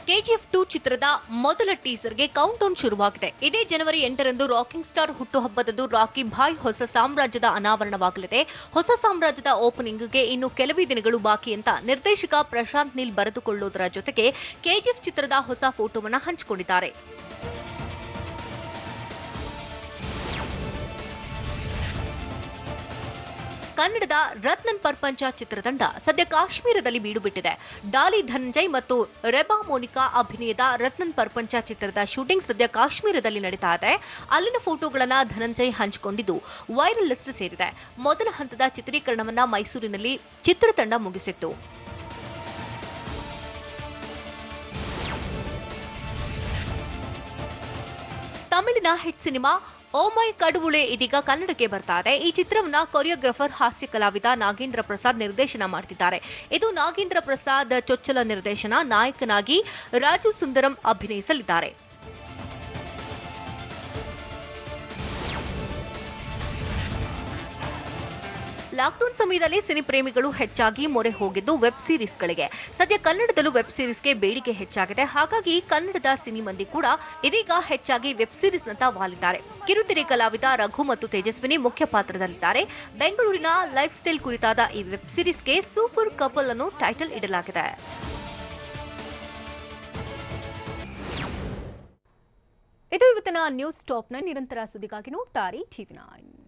ಕೆಜಿಎಫ್ 2 ಚಿತ್ರದ ಮೊದಲ ಟೀಸರ್ಗೆ ಕೌಂಟ್ ಡೌನ್ ಶುರುವಾಗಿದೆ. ಇದೇ ಜನವರಿ 8ರಂದು ರಾಕಿಂಗ್ ಸ್ಟಾರ್ ಹುಟ್ಟುಹಬ್ಬದಂದು ರಾಕಿ ಭಾಯ್ ಹೊಸ ಸಾಮ್ರಾಜ್ಯದ ಅನಾವರಣವಾಗಲಿದೆ. ಹೊಸ ಸಾಮ್ರಾಜ್ಯದ ಓಪನಿಂಗ್ಗೆ ಇನ್ನು ಕೆಲವೇ ದಿನಗಳು ಬಾಕಿ ಅಂತ ನಿರ್ದೇಶಕ ಪ್ರಶಾಂತ್ ನೀಲ್ ಬರೆದುಕೊಳ್ಳುವುದರ ಜೊತೆಗೆ ಕೆಜಿಎಫ್ ಚಿತ್ರದ ಹೊಸ ಫೋಟೋವನ್ನು ಹಂಚಿಕೊಂಡಿದ್ದಾರೆ. ಕನ್ನಡದ ರತ್ನನ್ ಪರ್ಪಂಚ ಚಿತ್ರತಂಡ ಸದ್ಯ ಕಾಶ್ಮೀರದಲ್ಲಿ ಬೀಡು ಬಿಟ್ಟಿದೆ. ಡಾಲಿ ಧನಂಜಯ್ ಮತ್ತು ರೆಬಾ ಮೋನಿಕಾ ಅಭಿನಯದ ರತ್ನನ್ ಪರ್ಪಂಚ ಚಿತ್ರದ ಶೂಟಿಂಗ್ ಸದ್ಯ ಕಾಶ್ಮೀರದಲ್ಲಿ ನಡೀತಾ ಇದೆ. ಅಲ್ಲಿನ ಫೋಟೋಗಳನ್ನ ಧನಂಜಯ್ ಹಂಚಿಕೊಂಡಿದ್ದು ವೈರಲ್ ಲಿಸ್ಟ್ ಸೇರಿದೆ. ಮೊದಲ ಹಂತದ ಚಿತ್ರೀಕರಣವನ್ನ ಮೈಸೂರಿನಲ್ಲಿ ಚಿತ್ರತಂಡ ಮುಗಿಸಿತ್ತು. ತಮಿಳಿನ ಹಿಟ್ ಸಿನಿಮಾ ಓ ಮೈ ಕಡುವುಳೆ ಇದೀಗ ಕನ್ನಡಕ್ಕೆ ಬರ್ತಾ ಇದೆ. ಈ ಚಿತ್ರವನ್ನ ಕೊರಿಯೋಗ್ರಾಫರ್ ಹಾಸ್ಯ ಕಲಾವಿದ ನಾಗೇಂದ್ರ ಪ್ರಸಾದ್ ನಿರ್ದೇಶನ ಮಾಡ್ತಿದ್ದಾರೆ. ಇದು ನಾಗೇಂದ್ರ ಪ್ರಸಾದ್ ಚೊಚ್ಚಲ ನಿರ್ದೇಶನ. ನಾಯಕನಾಗಿ ರಾಜು ಸುಂದರಂ ಅಭಿನಯಿಸಲಿದ್ದಾರೆ. ಲಾಕ್ಡೌನ್ ಸಮಯದಲ್ಲಿ ಸಿನಿ ಪ್ರೇಮಿಗಳು ಹೆಚ್ಚಾಗಿ ಮೊರೆ ಹೋಗಿದ್ದು ವೆಬ್ ಸೀರೀಸ್ಗಳಿಗೆ. ಸದ್ಯ ಕನ್ನಡದಲ್ಲೂ ವೆಬ್ ಸೀರೀಸ್ಗೆ ಬೇಡಿಕೆ ಹೆಚ್ಚಾಗಿದೆ. ಹಾಗಾಗಿ ಕನ್ನಡದ ಸಿನಿ ಮಂದಿ ಕೂಡ ಇದೀಗ ಹೆಚ್ಚಾಗಿ ವೆಬ್ ಸೀರೀಸ್ನತ್ತ ವಾಲಿದ್ದಾರೆ. ಕಿರುತೆರೆ ಕಲಾವಿದ ರಘು ಮತ್ತು ತೇಜಸ್ವಿನಿ ಮುಖ್ಯ ಪಾತ್ರದಲ್ಲಿದ್ದಾರೆ. ಬೆಂಗಳೂರಿನ ಲೈಫ್ ಸ್ಟೈಲ್ ಕುರಿತಾದ ಈ ವೆಬ್ ಸೀರೀಸ್ಗೆ ಸೂಪರ್ ಕಪಲ್ ಅನ್ನು ಟೈಟಲ್ ಇಡಲಾಗಿದೆ. ಇದು ಇವತ್ತಿನ ನ್ಯೂಸ್ ಟಾಪ್ನ ನಿರಂತರ ಸುದ್ದಿಗಾಗಿ ನೋಡ್ತಾರೆ ಟಿವಿ9.